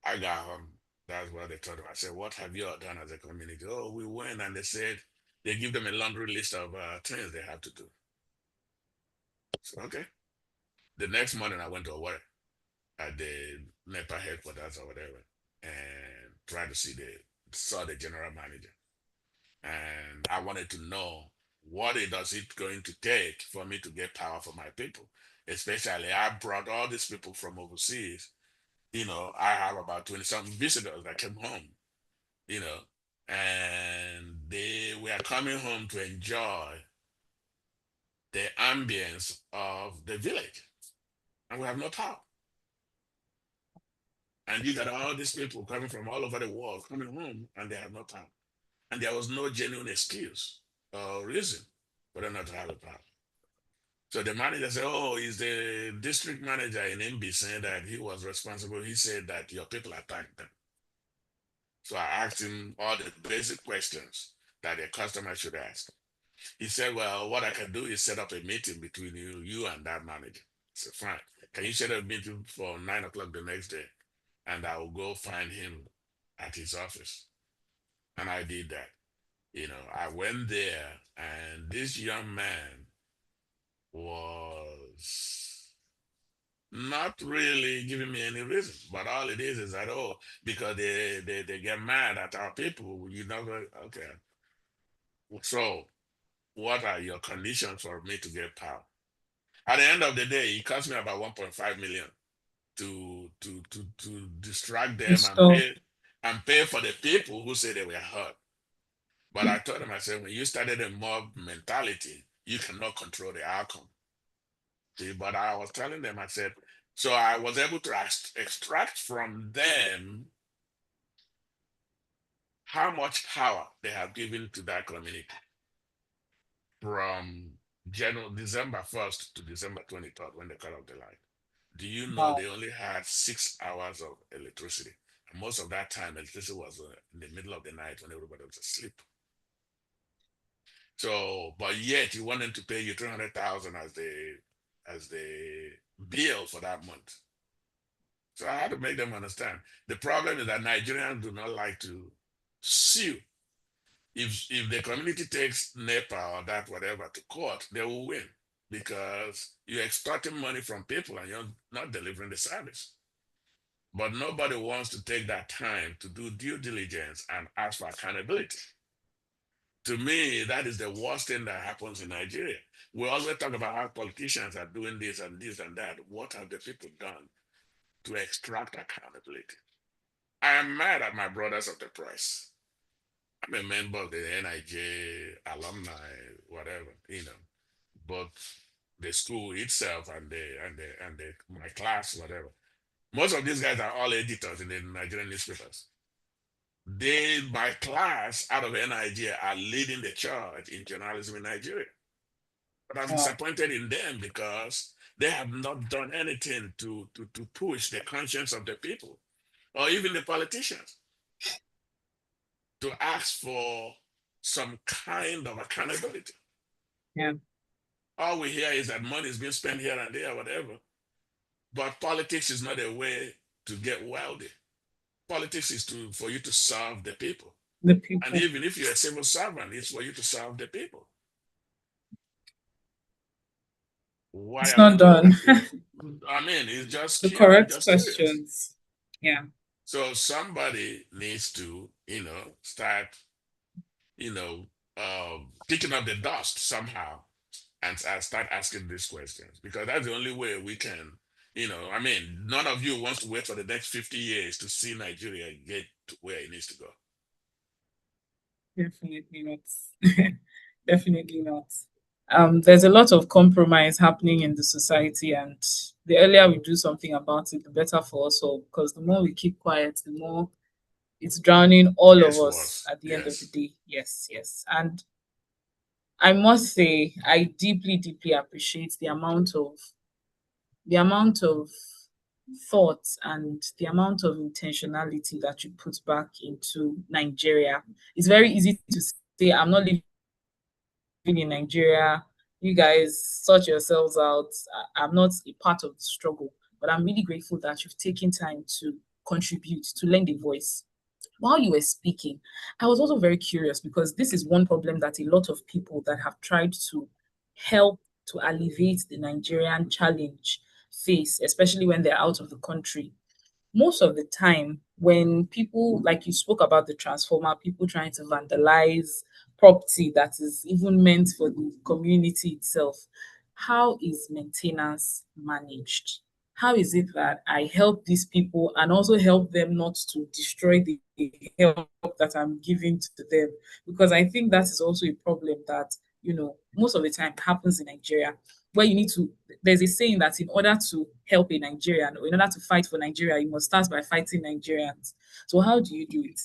I got home. That's what they told me. I said, what have you all done as a community? Oh, we went, and they said they give them a laundry list of things they have to do. So, okay. The next morning, I went to work at the NEPA headquarters or whatever, and tried to saw the general manager. And I wanted to know what it does it going to take for me to get power for my people. Especially, I brought all these people from overseas. I have about 20 some visitors that came home, you know, and they were coming home to enjoy the ambience of the village. And we have no power. And you got all these people coming from all over the world coming home and they have no power. And there was no genuine excuse or reason for them not to have a power. So the manager said, oh, he's the district manager in MB saying that he was responsible. He said that your people attacked them. So I asked him all the basic questions that a customer should ask. He said, well, what I can do is set up a meeting between you and that manager. I said, fine. Can you set up a meeting for 9 o'clock the next day? And I will go find him at his office. And I did that. I went there and this young man was not really giving me any reason, but all it is that, oh, because they get mad at our people, okay. So what are your conditions for me to get power? At the end of the day, it cost me about 1.5 million to distract them So, and pay for the people who say they were hurt. But I told them, I said, when you started a mob mentality, you cannot control the outcome. See, but I was telling them, I said, so I was able to extract from them how much power they have given to that community from December 1st to December 23rd when they cut off the light. Do you know wow. they only had 6 hours of electricity? And most of that time, electricity was in the middle of the night when everybody was asleep. So, but yet you want them to pay you 300,000 as the bill for that month. So I had to make them understand. The problem is that Nigerians do not like to sue. If the community takes NEPA or that whatever to court, they will win because you're extorting money from people and you're not delivering the service. But nobody wants to take that time to do due diligence and ask for accountability. To me, that is the worst thing that happens in Nigeria. We always talk about how politicians are doing this and this and that. What have the people done to extract accountability? I am mad at my brothers of the press. I'm a member of the NIJ alumni, whatever, both the school itself and my class, whatever. Most of these guys are all editors in the Nigerian newspapers. My class out of NIJ are leading the charge in journalism in Nigeria. But I'm disappointed in them because they have not done anything to push the conscience of the people or even the politicians to ask for some kind of accountability. Yeah. All we hear is that money is being spent here and there, whatever. But politics is not a way to get wealthy. Politics is for you to serve the people. The people. And even if you're a civil servant, it's for you to serve the people. Why it's not done. I mean, it's just the correct questions. Serious. Yeah. So somebody needs to, start, picking up the dust somehow and start asking these questions because that's the only way we can, none of you wants to wait for the next 50 years to see Nigeria get to where it needs to go. Definitely not. Definitely not. There's a lot of compromise happening in the society, and the earlier we do something about it, the better for us all. Because the more we keep quiet, the more it's drowning all of us at the end of the day. Yes, yes. And I must say, I deeply, deeply appreciate the amount of thought and the amount of intentionality that you put back into Nigeria. It's very easy to say, I'm not living in Nigeria. You guys sort yourselves out. I'm not a part of the struggle, but I'm really grateful that you've taken time to contribute, to lend a voice. While you were speaking, I was also very curious because this is one problem that a lot of people that have tried to help to alleviate the Nigerian challenge face, especially when they're out of the country. Most of the time, when people, like you spoke about the transformer, people trying to vandalize property that is even meant for the community itself, how is maintenance managed? How is it that I help these people and also help them not to destroy the help that I'm giving to them? Because I think that is also a problem that, most of the time happens in Nigeria. where you need to, there's a saying that in order to help a Nigerian or in order to fight for Nigeria, you must start by fighting Nigerians. So how do you do it?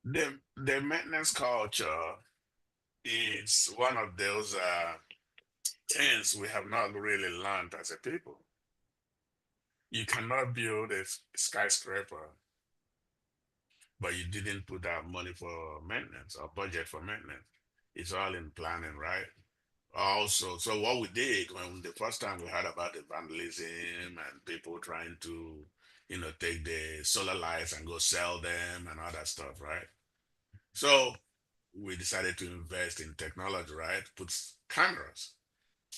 The maintenance culture is one of those things we have not really learned as a people. You cannot build a skyscraper, but you didn't put out money for maintenance or budget for maintenance. It's all in planning, right? Also, so what we did when the first time we heard about the vandalism and people trying to, take the solar lights and go sell them and all that stuff, right? So we decided to invest in technology, right? Put cameras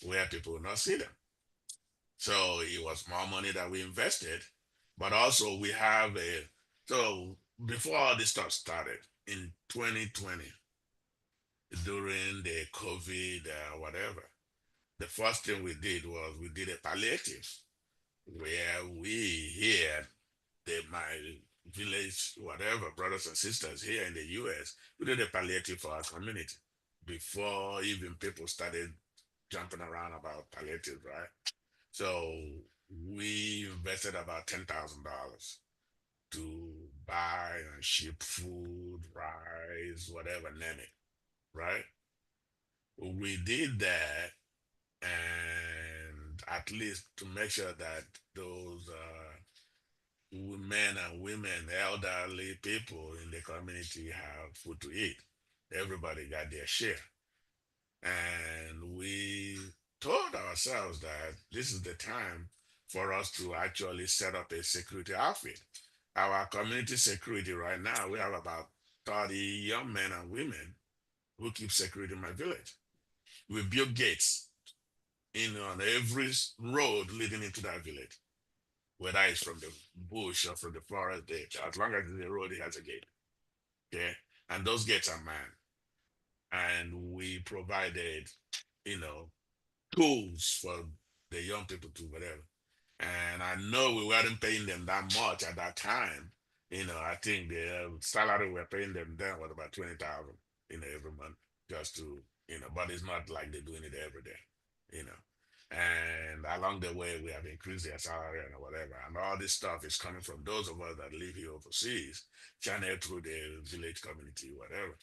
where people will not see them. So it was more money that we invested, but also we have so before all this stuff started in 2020, during the COVID, whatever, the first thing we did was we did a palliative where we here, my village, whatever, brothers and sisters here in the US, we did a palliative for our community before even people started jumping around about palliative, right? So we invested about $10,000 to buy and ship food, rice, whatever, name it, right? We did that, and at least to make sure that those men and women, elderly people in the community have food to eat. Everybody got their share. And we told ourselves that this is the time for us to actually set up a security outfit. Our community security right now, we have about 30 young men and women who keep security in my village. We built gates on every road leading into that village, whether it's from the bush or from the forest. As long as it's a road, it has a gate. Okay, and those gates are manned, and we provided, you know, tools for the young people to whatever. And I know we weren't paying them that much at that time. I think the salary we're paying them then was about 20,000, every month, just to, but it's not like they're doing it every day, you know. And along the way, we have increased their salary and whatever. And all this stuff is coming from those of us that live here overseas, channeled through the village community, whatever.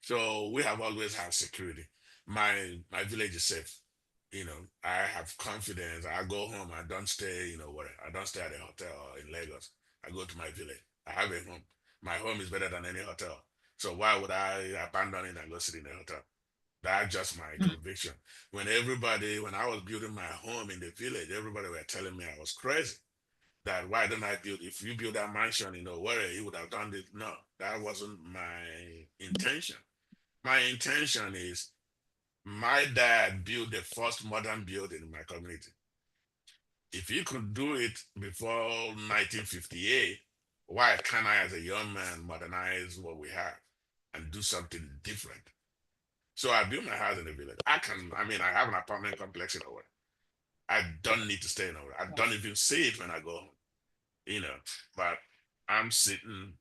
So we have always had security. My village is safe. I have confidence. I go home. I don't stay, where I don't stay at a hotel or in Lagos. I go to my village. I have a home. My home is better than any hotel. So why would I abandon it and go sit in a hotel? That's just my conviction. When I was building my home in the village, everybody were telling me I was crazy. That why don't I build? If you build that mansion, where you would have done it. No, that wasn't my intention. My intention is my dad built the first modern building in my community. If he could do it before 1958, why can't I, as a young man, modernize what we have and do something different? So I built my house in the village. I have an apartment complex in Owerri. I don't need to stay in Owerri. I don't even see it when I go home, but I'm sitting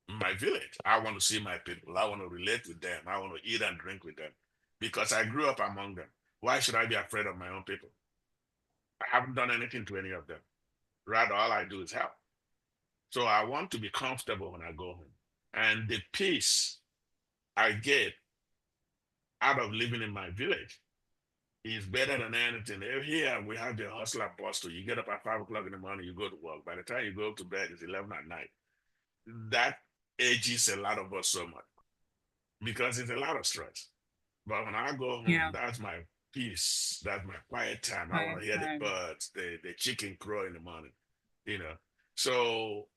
in my village. I want to see my people. I want to relate with them. I want to eat and drink with them because I grew up among them. Why should I be afraid of my own people? I haven't done anything to any of them. Rather, all I do is help. So I want to be comfortable when I go home. And the peace I get out of living in my village is better than anything. Here we have the hustler bustle. You get up at 5 o'clock in the morning, you go to work. By the time you go to bed, it's 11 at night. That ages a lot of us so much because it's a lot of stress. But when I go home, Yeah. that's my peace. That's my quiet time. I want to Quiet hear time. the birds, the chicken crow in the morning, you know. So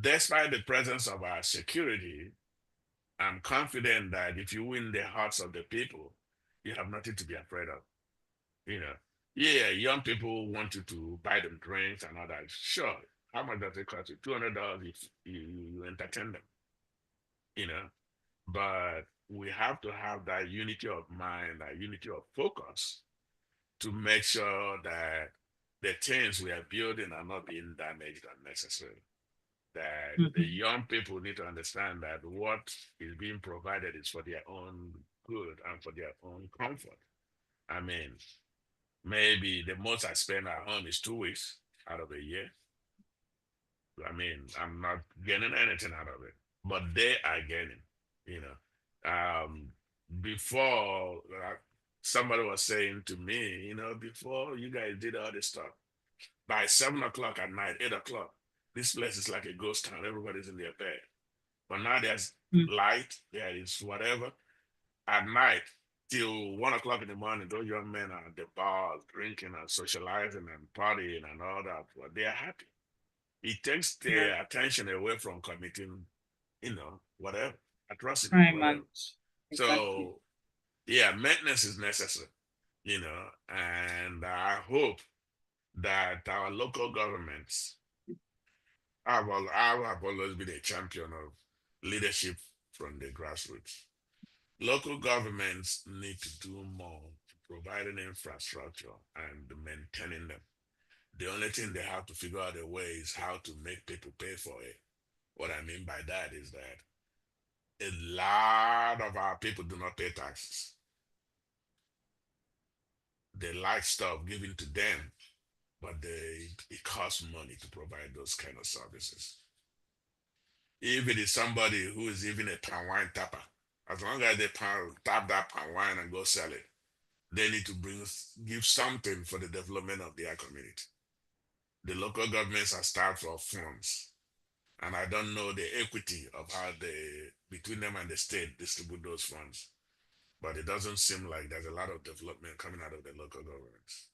despite the presence of our security, I'm confident that if you win the hearts of the people, you have nothing to be afraid of. You know, yeah, young people want you to buy them drinks and all that. Sure. How much does it cost you? $200 if you entertain them, you know. But we have to have that unity of mind, that unity of focus to make sure that the things we are building are not being damaged unnecessarily. That the Mhm. young people need to understand that what is being provided is for their own good and for their own comfort. I mean, maybe the most I spend at home is 2 weeks out of a year. I mean, I'm not getting anything out of it, but they are getting, you know. Before somebody was saying to me, before you guys did all this stuff, by 7 o'clock at night, 8 o'clock, this place is like a ghost town. Everybody's in their bed. But now there's Mm. light, there is whatever. At night, till 1 o'clock in the morning, those young men are at the bars drinking and socializing and partying and all that. But they are happy. It takes Yeah. their attention away from committing, whatever, atrocities, Crime whatever. and exactly. So, yeah, maintenance is necessary, and I hope that our local governments, I have always been a champion of leadership from the grassroots. Local governments need to do more to providing infrastructure and maintaining them. The only thing they have to figure out a way is how to make people pay for it. What I mean by that is that a lot of our people do not pay taxes. They like stuff given to them, but it costs money to provide those kind of services. If it is somebody who is even a palm wine tapper, as long as they tap that palm wine and go sell it, they need to give something for the development of their community. The local governments are starved for funds, and I don't know the equity of how they between them and the state distribute those funds. But it doesn't seem like there's a lot of development coming out of the local governments.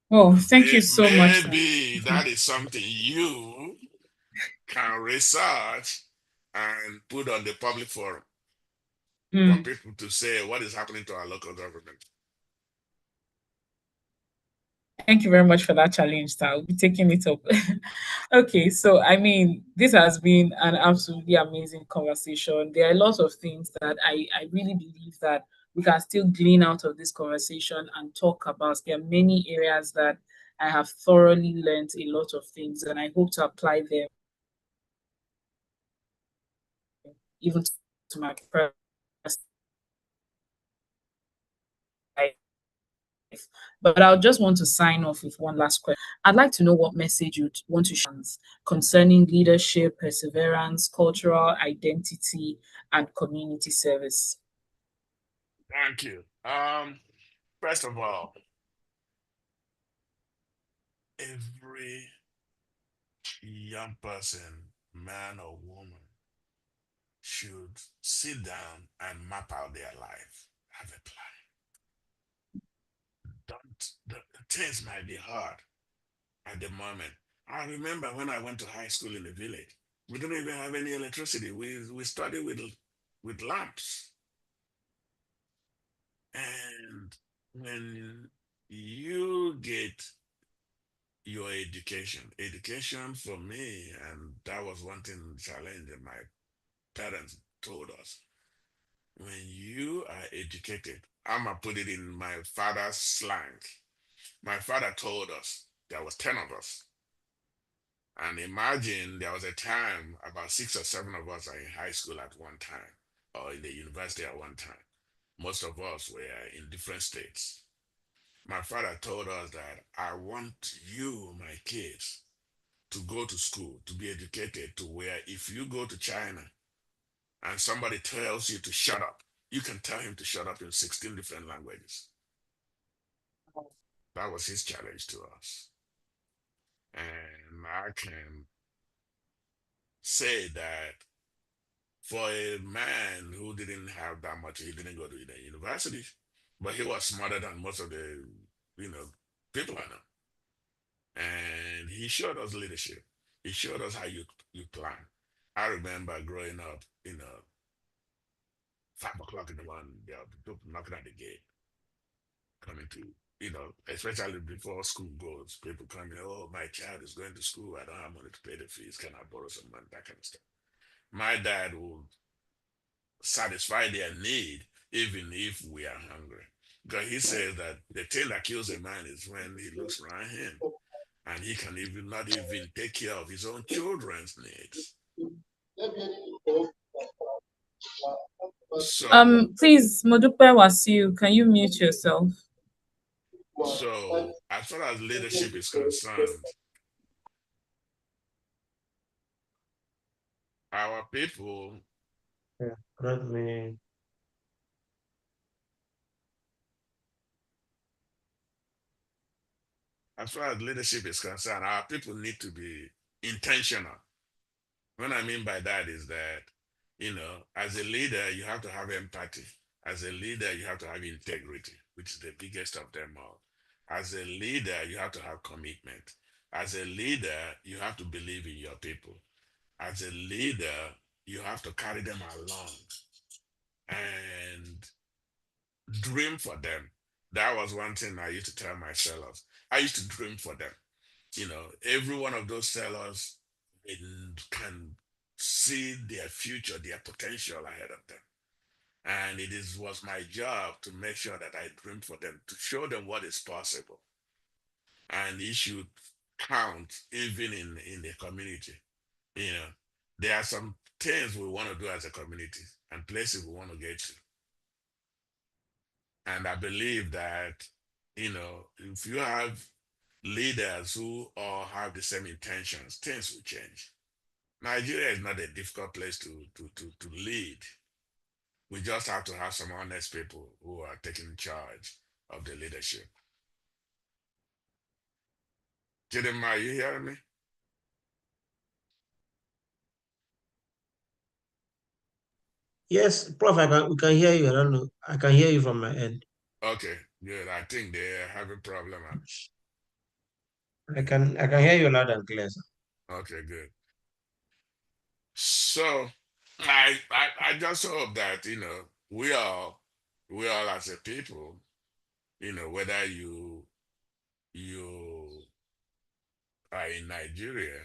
Oh, thank you so much, sir. Maybe that is something you can research and put on the public forum for Mm. people to say what is happening to our local government. Thank you very much for that challenge, sir. I'll be taking it up. Okay, so I mean, this has been an absolutely amazing conversation. There are a lot of things that I really believe that we can still glean out of this conversation and talk about. There are many areas that I have thoroughly learned a lot of things, and I hope to apply them even to my personal life. But I just want to sign off with one last question. I'd like to know what message you'd want to share concerning leadership, perseverance, cultural identity, and community service. Thank you. First of all, every young person, man or woman, should sit down and map out their life, have a plan. The things might be hard at the moment. I remember when I went to high school in the village, we didn't even have any electricity. We studied with lamps. And when you get your education for me, and that was one thing challenge that my parents told us. When you are educated, I'm gonna put it in my father's slang. My father told us there was 10 of us. And imagine there was a time about 6 or 7 of us are in high school at one time or in the university at one time. Most of us were in different states. My father told us that I want you, my kids, to go to school, to be educated to where if you go to China and somebody tells you to shut up, you can tell him to shut up in 16 different languages. That was his challenge to us. And I can say that for a man who didn't have that much, he didn't go to the university, but he was smarter than most of the, you know, people I know. And he showed us leadership. He showed us how you plan. I remember growing up, 5 o'clock in the morning, there were people knocking at the gate, coming to, especially before school goes, people coming, oh, my child is going to school. I don't have money to pay the fees. Can I borrow some money? That kind of stuff. My dad would satisfy their need even if we are hungry. Because he says that the thing that kills a man is when he looks around him and he can even not even take care of his own children's needs. So, Please, Modupe Wasiu, can you mute yourself? so as far as leadership is concerned, our people, Yeah, let me. as far as leadership is concerned, our people need to be intentional. What I mean by that is that, as a leader, you have to have empathy. As a leader, you have to have integrity, which is the biggest of them all. As a leader, you have to have commitment. As a leader, you have to believe in your people. As a leader, you have to carry them along and dream for them. That was one thing I used to tell my sellers. I used to dream for them. Every one of those sellers can see their future, their potential ahead of them. And was my job to make sure that I dream for them, to show them what is possible. And it should count even in the community. You know, there are some things we want to do as a community and places we want to get to. And I believe that, if you have leaders who all have the same intentions, things will change. Nigeria is not a difficult place to lead. We just have to have some honest people who are taking charge of the leadership. Chidinma, you hearing me? Yes, Prof, we can hear you. I don't know. I can hear you from my end. Okay, good. I think they're having problem. I can hear you loud and clear, sir. Okay, good. So I just hope that we all as a people, whether you are in Nigeria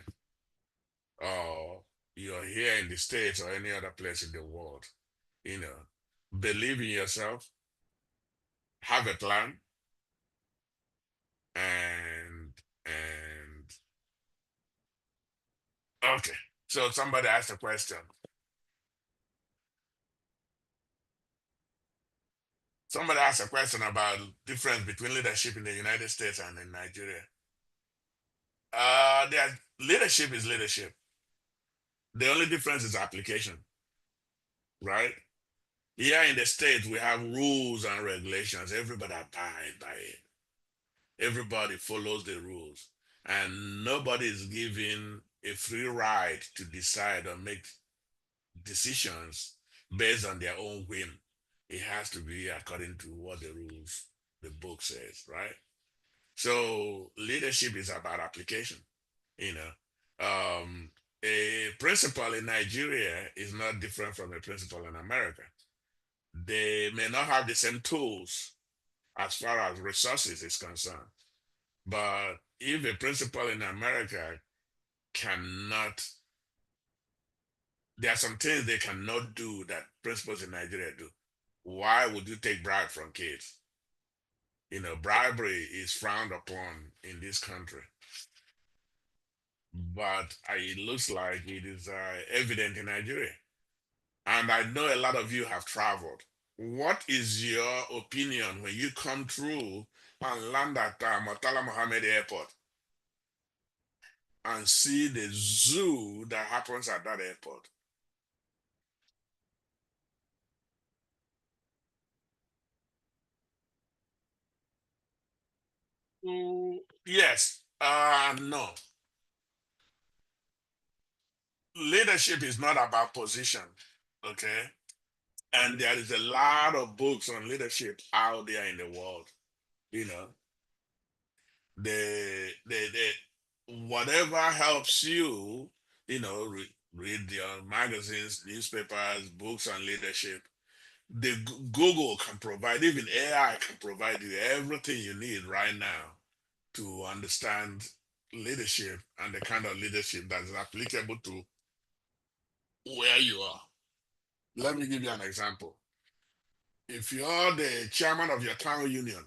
or you're here in the States or any other place in the world, believe in yourself, have a plan, and okay. So somebody asked a question. Somebody asked a question about difference between leadership in the United States and in Nigeria. Leadership is leadership. The only difference is application, right? Here in the States, we have rules and regulations. Everybody abide by it. Everybody follows the rules. And nobody is given a free ride to decide or make decisions based on their own whim. It has to be according to what the rules, the book says, right? So leadership is about application. You know, a principal in Nigeria is not different from a principal in America. They may not have the same tools as far as resources is concerned, but if a principal in America cannot, there are some things they cannot do that principals in Nigeria do. Why would you take bribe from kids? Bribery is frowned upon in this country, but it looks like it is evident in Nigeria. And I know a lot of you have traveled. What is your opinion when you come through and land at Murtala Mohammed Airport and see the zoo that happens at that airport? Yes, no. Leadership is not about position, okay? And there is a lot of books on leadership out there in the world. You know, the whatever helps you, read your magazines, newspapers, books on leadership. The Google can provide, even AI can provide you everything you need right now to understand leadership and the kind of leadership that is applicable to where you are. Let me give you an example. If you're the chairman of your town union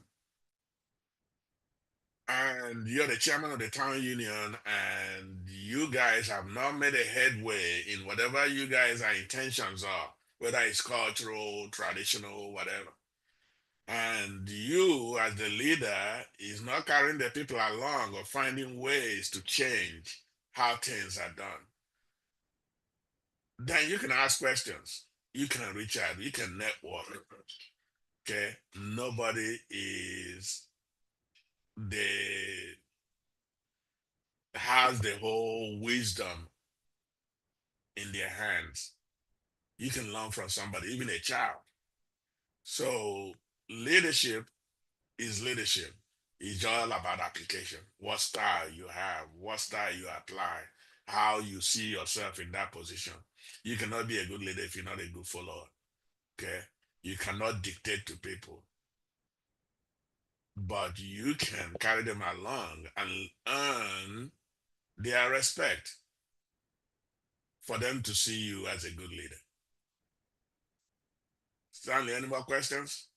and you're the chairman of the town union and you guys have not made a headway in whatever you guys' intentions are, whether it's cultural, traditional, whatever. And you, as the leader, is not carrying the people along or finding ways to change how things are done. Then you can ask questions. You can reach out. You can network. Okay. Nobody is the has the whole wisdom in their hands. You can learn from somebody, even a child. So leadership is leadership. It's all about application. What style you have, what style you apply, how you see yourself in that position. You cannot be a good leader if you're not a good follower. Okay. You cannot dictate to people, but you can carry them along and earn their respect for them to see you as a good leader. Stanley, any more questions?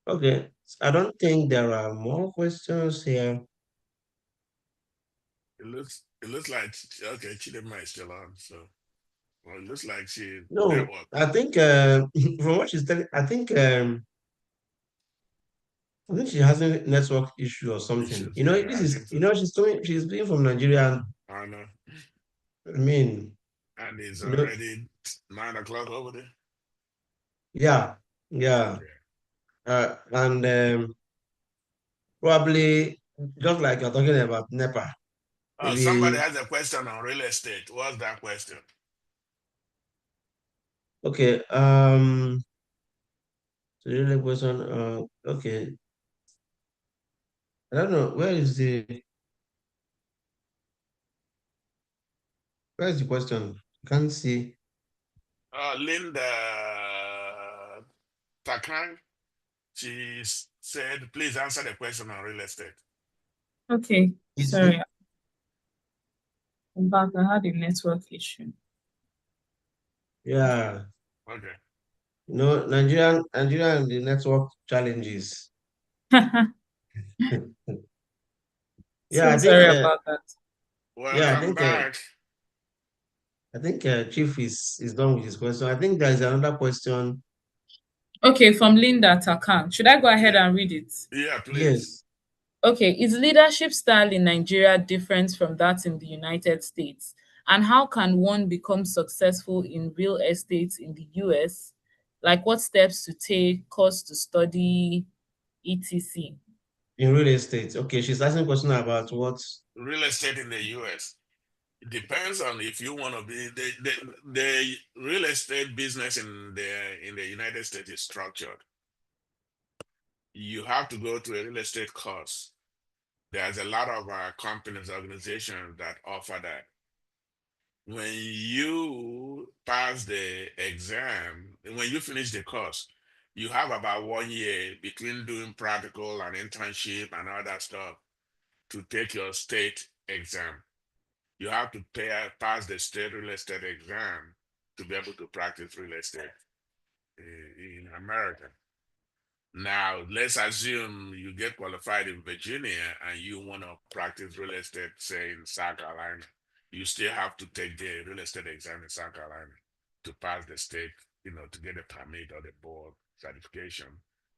Okay, I don't think there are more questions here. It looks like okay, Chidema is still on, so well, it looks like she No, network I think from what she's telling, I think she has a network issue or something. issues. You know, Yeah, this I is think so. she's being from Nigeria. And, I know. I mean, And it's you know, already 9 o'clock over there. yeah, yeah, Yeah. and probably just like you're talking about NEPA, Oh, somebody maybe has a question on real estate. What's that question? okay. So the other question, okay, I don't know where is the question? Can't see. Linda Takang, she said, please answer the question on real estate. Okay, Is it? sorry, I'm back. I had a network issue. Yeah. Okay. No, Nigeria and the network challenges. Yeah, So I think sorry about that. yeah, Welcome back. I think Chief is done with his question. I think there is another question. Okay, from Linda Takan. Should I go ahead Yeah, and read it? yeah, please. Yes, Okay, is leadership style in Nigeria different from that in the United States? And how can one become successful in real estate in the US? Like what steps to take, course to study, etc. in real estate. Okay, she's asking a question about what Real estate in the US. It depends on if you want to be the real estate business in the United States is structured. You have to go to a real estate course. There's a lot of companies, organizations that offer that. When you pass the exam, when you finish the course, you have about 1 year between doing practical and internship and all that stuff to take your state exam. You have to pass the state real estate exam to be able to practice real estate in America. Now, let's assume you get qualified in Virginia and you want to practice real estate, say in South Carolina. You still have to take the real estate exam in South Carolina to pass the state, to get a permit or the board certification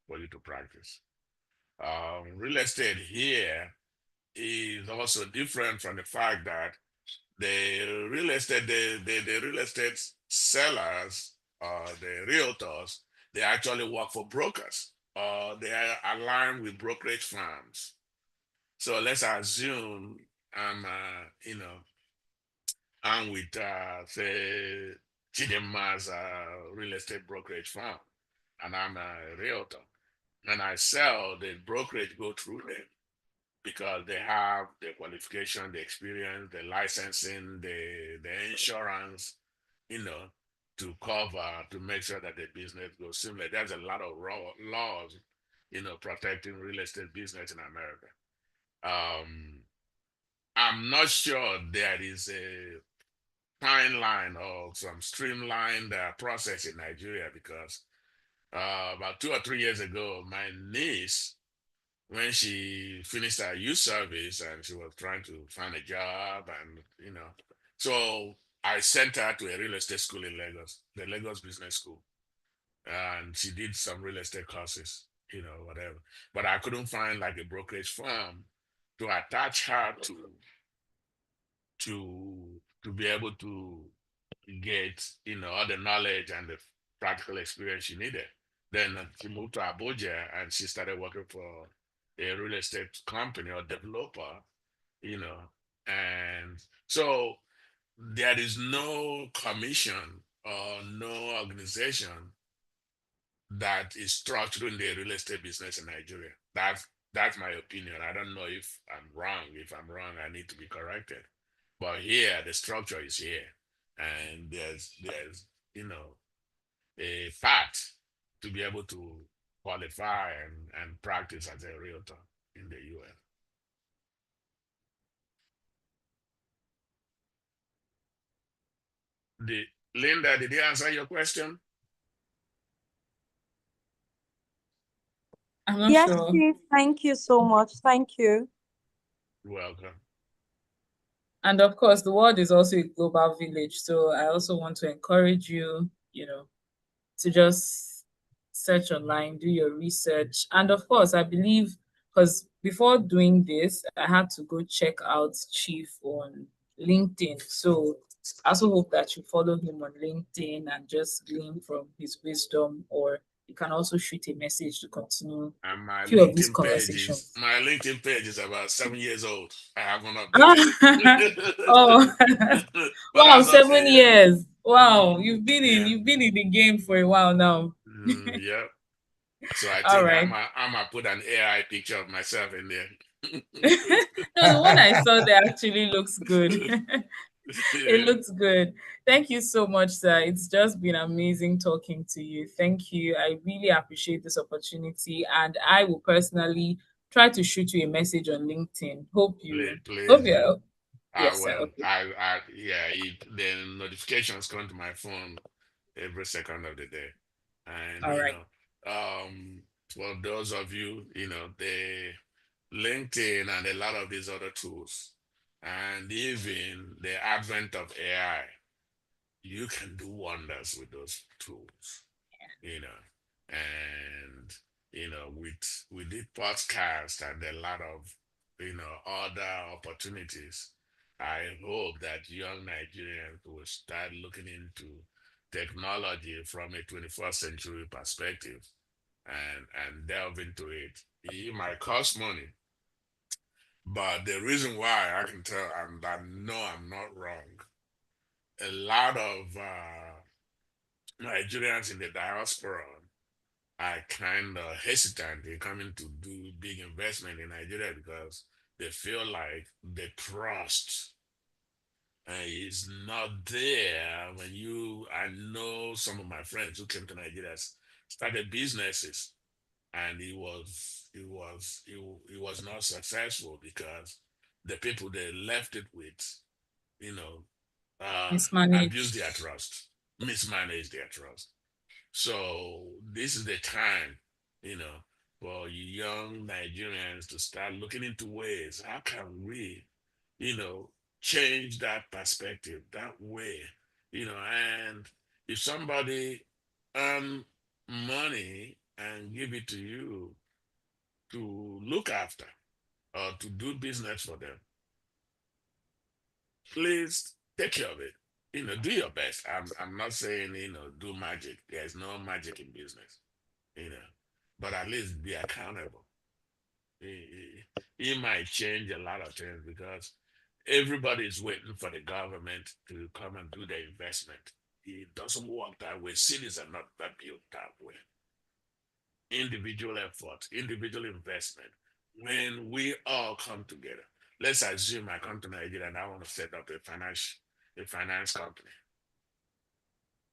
for you to practice. Real estate here is also different from the fact that the real estate sellers, the realtors, they actually work for brokers. They are aligned with brokerage firms. So let's assume I'm, I'm with, say, Chidema's real estate brokerage firm, and I'm a realtor, and I sell. The brokerage go through them because they have the qualification, the experience, the licensing, the insurance, you know, to cover to make sure that the business goes smoothly. There's a lot of laws, protecting real estate business in America. I'm not sure there is a timeline or some streamlined process in Nigeria because about 2 or 3 years ago, my niece when she finished her youth service and she was trying to find a job, and so I sent her to a real estate school in Lagos, the Lagos Business School, and she did some real estate courses, whatever. But I couldn't find like a brokerage firm to attach her to be able to get all the knowledge and the practical experience she needed. Then she moved to Abuja and she started working for a real estate company or developer, you know. And so there is no commission or no organization that is structured in the real estate business in Nigeria. That's my opinion. I don't know if I'm wrong. If I'm wrong, I need to be corrected. But here, the structure is here, and there's a path to be able to qualify and practice as a realtor in the US. Linda, did he answer your question? I'm not Yes, sure. Chief. Thank you so much. Thank you. Welcome. And of course, the world is also a global village. So I also want to encourage you, to just search online, do your research. And of course, I believe, because before doing this, I had to go check out Chief on LinkedIn. So I also hope that you follow him on LinkedIn and just glean from his wisdom, or you can also shoot a message to continue And a few of these conversations. my LinkedIn page is about 7 years old. I haven't updated it. Oh, But wow, that's okay. 7 years. Wow, Mm, you've been in the game for a while now. yeah. So I All think right. I'm gonna put an AI picture of myself in there. No, the one I saw there actually looks good. It Yeah, looks good. Thank you so much, sir. It's just been amazing talking to you. Thank you. I really appreciate this opportunity, and I will personally try to shoot you a message on LinkedIn. please Hope do. you. I Yes, sir. will. Okay. Yeah. The notifications come to my phone every second of the day, and All right. for those of you, the LinkedIn and a lot of these other tools, and even the advent of AI, you can do wonders with those tools, you know, and we did podcast and a lot of other opportunities. I hope that young Nigerians will start looking into technology from a 21st century perspective and delve into it. It might cost money, but the reason why I can tell, and I know I'm not wrong, a lot of Nigerians in the diaspora are kind of hesitant in coming to do big investment in Nigeria because they feel like the trust is not there. I know some of my friends who came to Nigeria started businesses, and it was not successful because the people they left it with, you know, abused Mismanaged. their trust, mismanaged their trust. So this is the time, you know, for young Nigerians to start looking into ways. How can we, you know, change that perspective that way, and if somebody earn money and give it to you to look after or to do business for them, please take care of it. Do your best. I'm not saying, do magic. There's no magic in business, you know, but at least be accountable. It might change a lot of things because everybody is waiting for the government to come and do the investment. It doesn't work that way. Cities are not that built that way. Individual effort, individual investment. When we all come together, let's assume I come to Nigeria and I want to set up a finance company.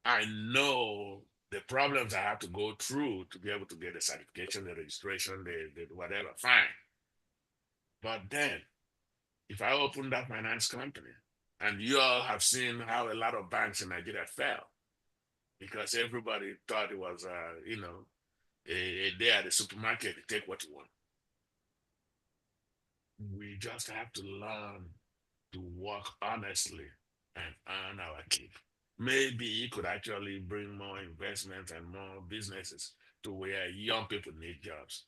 I know the problems I have to go through to be able to get the certification, the registration, the whatever, fine. But then, if I open that finance company, and you all have seen how a lot of banks in Nigeria fell because everybody thought it was, a day at the supermarket, you take what you want. We just have to learn to work honestly and earn our keep. Maybe it could actually bring more investment and more businesses to where young people need jobs.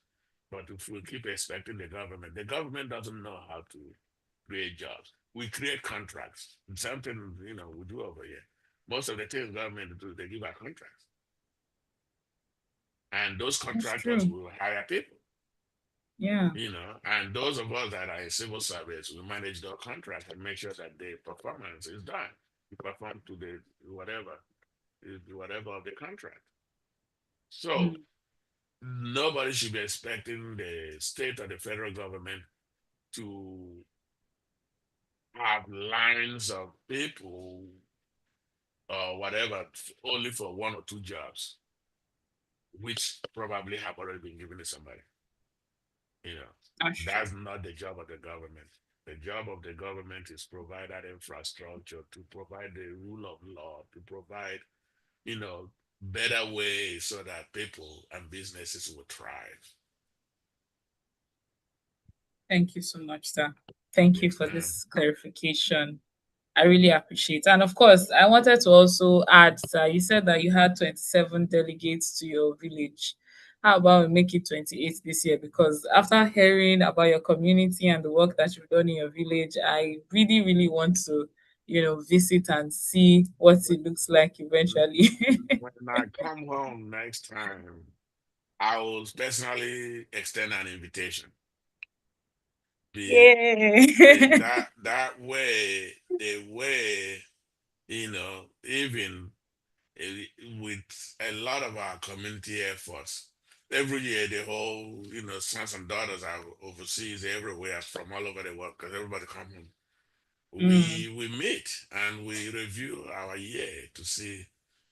But if we keep expecting the government doesn't know how to create jobs. We create contracts. It's something, we do over here. Most of the things government do, they give out contracts. And those That's contractors true. will hire people, Yeah. and those of us that are in civil service, we manage their contract and make sure that the performance is done. We perform to the whatever of the contract. So Mm. nobody should be expecting the state or the federal government to have lines of people or whatever only for one or two jobs, which probably have already been given to somebody. You know, That's true. that's not the job of the government. The job of the government is provide that infrastructure, to provide the rule of law, to provide, you know, better ways so that people and businesses will thrive. Thank you so much, sir. Thank you Yes, for ma'am. this clarification. I really appreciate. And of course, I wanted to also add, sir, you said that you had 27 delegates to your village. How about we make it 28 this year? Because after hearing about your community and the work that you've done in your village, I really, really want to, visit and see what it looks like eventually. When I come home next time, I will personally extend an invitation. Be Yay! that way, the way, even eh, with a lot of our community efforts. Every year, the whole, sons and daughters are overseas everywhere from all over the world because everybody come home. Mm, We meet and we review our year to see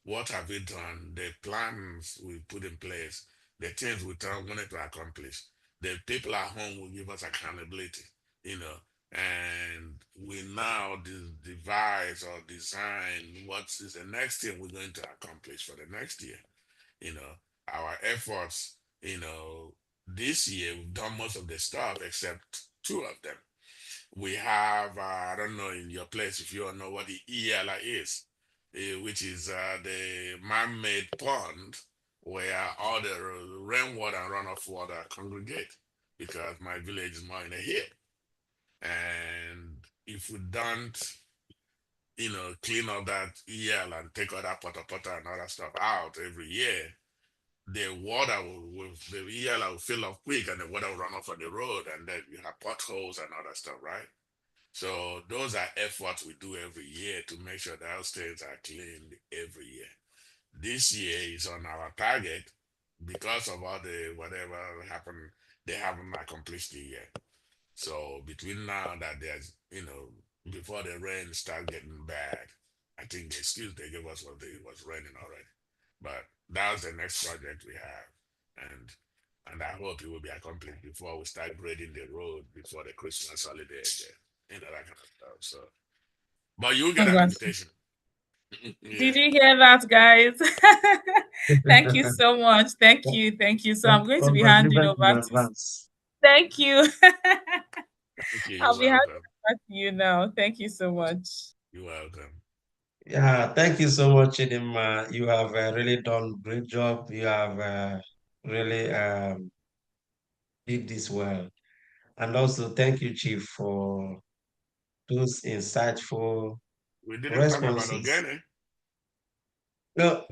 what have we done, the plans we put in place, the things we wanted to accomplish. The people at home will give us accountability, you know, and we now devise or design what is the next thing we're going to accomplish for the next year. You know, our efforts, this year we've done most of the stuff except two of them. We have, I don't know in your place if you all know what the ELA is, which is the man-made pond where all the rainwater and runoff water congregate because my village is more in a hill. And if we don't, clean up that EL and take all that potter and other stuff out every year, the water the EL will fill up quick and the water will run off on the road and then you have potholes and other stuff, right? So those are efforts we do every year to make sure that our states are cleaned every year. This year is on our target because of all the whatever happened, they haven't accomplished it yet. So between now that there's, before the rain start getting bad, I think the excuse they gave us was raining already. But that's the next project we have. And I hope it will be accomplished before we start grading the road before the Christmas holiday again. That kind of stuff. So but you'll get an congrats. invitation. Yeah. Did you hear that, guys? Thank you so much. Thank you. Thank you. So I'm going to be handing Congratulations in over to. advance. Thank you. Thank you. You're I'll be handing welcome. over to you now. Thank you so much. You're welcome. Yeah, thank you so much, Chidima. You have really done great job. You have really did this well. And also thank you, Chief, for those insightful We didn't talk about responses. organic, No,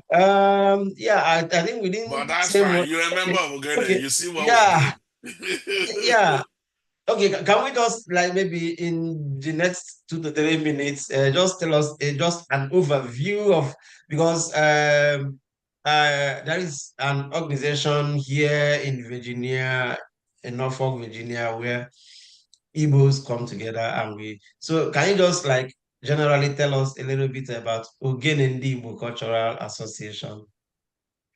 yeah, I think we but didn't that's say fine. much. You remember Okay, organic. okay, You see what we're yeah, doing. yeah. Okay, can we just like maybe in the next 2 to 3 minutes, just tell us just an overview of because there is an organization here in Virginia, in Norfolk, Virginia, where Igbos come together and we. So can you just like generally tell us a little bit about Ogenendi Igbo Cultural Association?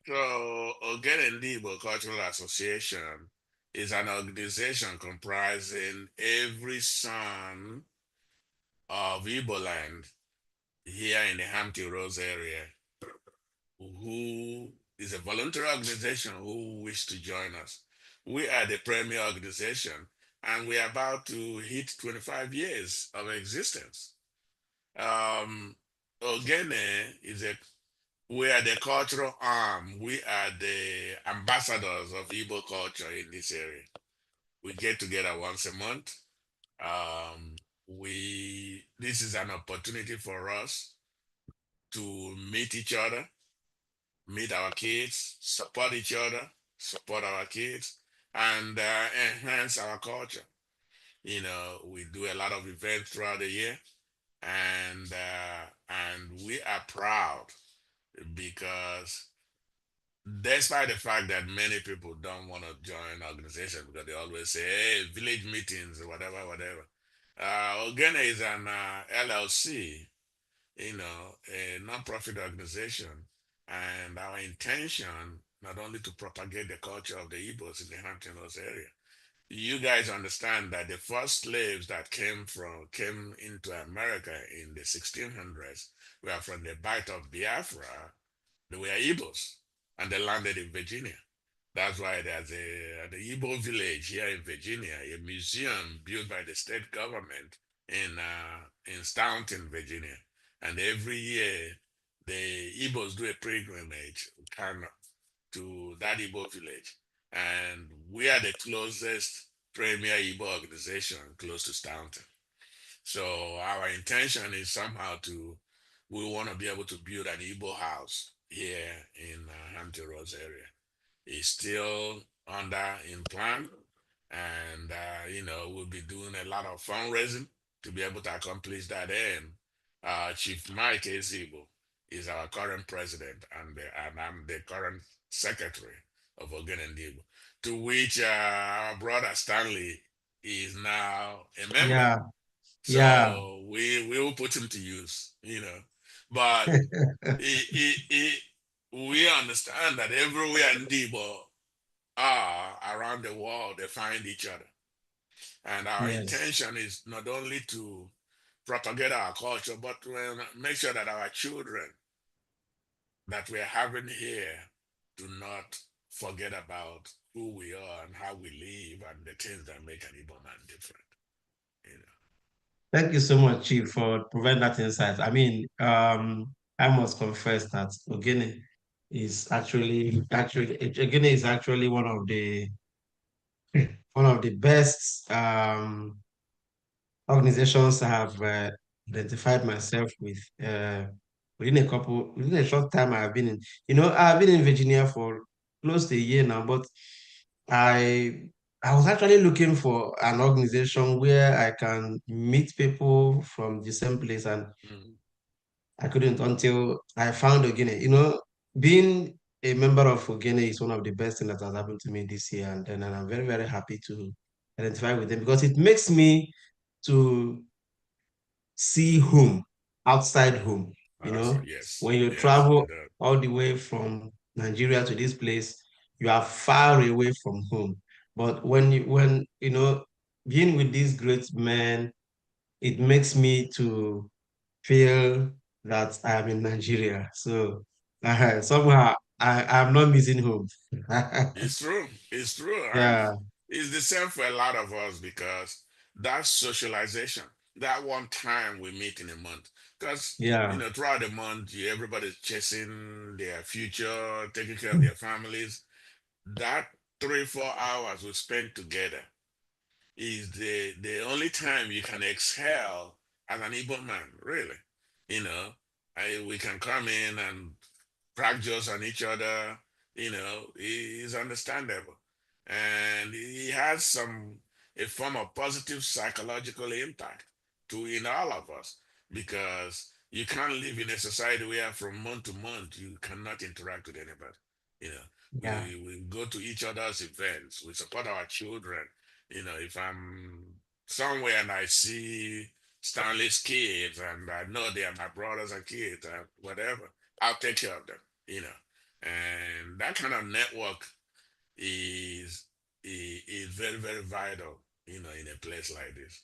So, Ogene Cultural Association is an organization comprising every son of Igbo land here in the Hampton Roads area who is a voluntary organization who wish to join us. We are the premier organization and we're about to hit 25 years of existence. Ogene is a we are the cultural arm. We are the ambassadors of Igbo culture in this area. We get together once a month. Um, we this is an opportunity for us to meet each other, meet our kids, support each other, support our kids, and enhance our culture. We do a lot of events throughout the year, and we are proud because despite the fact that many people don't want to join organization because they always say, hey, village meetings or whatever, whatever. Ogene is an LLC, a non-profit organization, and our intention not only to propagate the culture of the Igbos in the Hampton Roads area. You guys understand that the first slaves that came into America in the 1600s were from the Bight of Biafra. They were Igbos, and they landed in Virginia. That's why there's the Igbo village here in Virginia, a museum built by the state government in Staunton, Virginia. And every year, the Igbos do a pilgrimage to that Igbo village. And we are the closest premier Igbo organization close to Staunton. So our intention is somehow we want to be able to build an Igbo house here in Hampton Roads area. It's still in plan, and we'll be doing a lot of fundraising to be able to accomplish that aim. Chief Mike Ezigbo is our current president, and I'm the current secretary of Ogene Igbo, to which our brother Stanley is now a member. Yeah. Yeah. So we will put him to use, but we understand that everywhere in Igbo are around the world, they find each other. And our Yes. intention is not only to propagate our culture, but to make sure that our children that we're having here do not forget about who we are and how we live and the things that make an Igbo man different. Thank you so much, Chief, for providing that insight. I mean, I must confess that Ogene is actually one of the best organizations I have identified myself with. Within a short time I've been in. I've been in Virginia for close to a year now, but I I was actually looking for an organization where I can meet people from the same place, and Mhm. I couldn't until I found Ogene. Being a member of Ogene is one of the best things that has happened to me this year, and I'm very, very happy to identify with them because it makes me to see home outside home. Yes, When you yes, travel it does. all the way from Nigeria to this place, you are far away from home. But when being with these great men, it makes me to feel that I am in Nigeria. So somehow I'm not missing home. It's true. It's true. And Yeah, it's the same for a lot of us because that's socialization. That one time we meet in a month. Because, yeah, throughout the month, everybody's chasing their future, taking care of their families. That 3, 4 hours we spend together is the only time you can exhale as an Igbo man, really. We can come in and crack jokes on each other, is understandable. And he has a form of positive psychological impact in all of us because you can't live in a society where from month to month you cannot interact with anybody. You know, yeah, we go to each other's events, we support our children. If I'm somewhere and I see Stanley's kids and I know they are my brothers and kids and whatever, I'll take care of them, you know. And that kind of network is is very, very vital, in a place like this.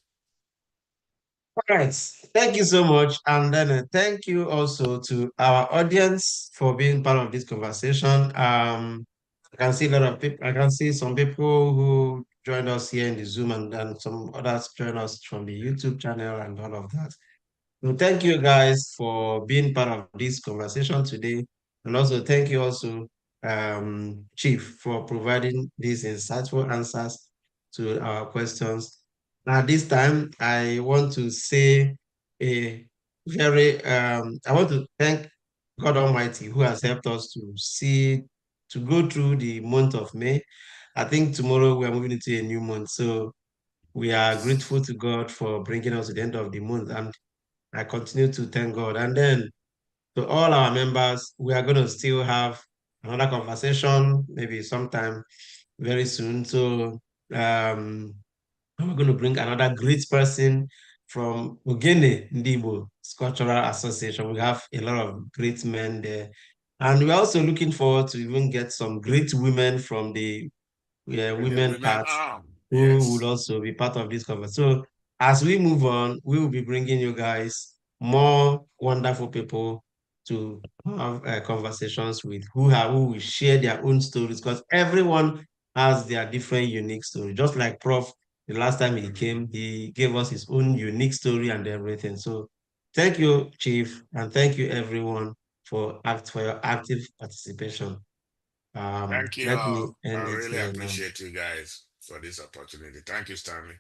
All right. Thank you so much. And then thank you also to our audience for being part of this conversation. I can see a lot of people, I can see some people who joined us here in the Zoom, and then some others join us from the YouTube channel and all of that. So thank you guys for being part of this conversation today. And also thank you also, Chief, for providing these insightful answers to our questions. At this time, I want to say I want to thank God Almighty who has helped us to go through the month of May. I think tomorrow we are moving into a new month. So we are grateful to God for bringing us to the end of the month. And I continue to thank God. And then to all our members, we are going to still have another conversation, maybe sometime very soon. So we're going to bring another great person from Ogene Ndibo Cultural Association. We have a lot of great men there. And we're also looking forward to even get some great women from the women women part arm. who Yes. will also be part of this conversation. So as we move on, we will be bringing you guys more wonderful people to have conversations with who will share their own stories, because everyone has their different unique story. Just like Prof, the last time he came, he gave us his own unique story and everything. So thank you, Chief, and thank you everyone for your active participation. Thank you Let me all. I end it really here now. appreciate you guys for this opportunity. Thank you, Stanley.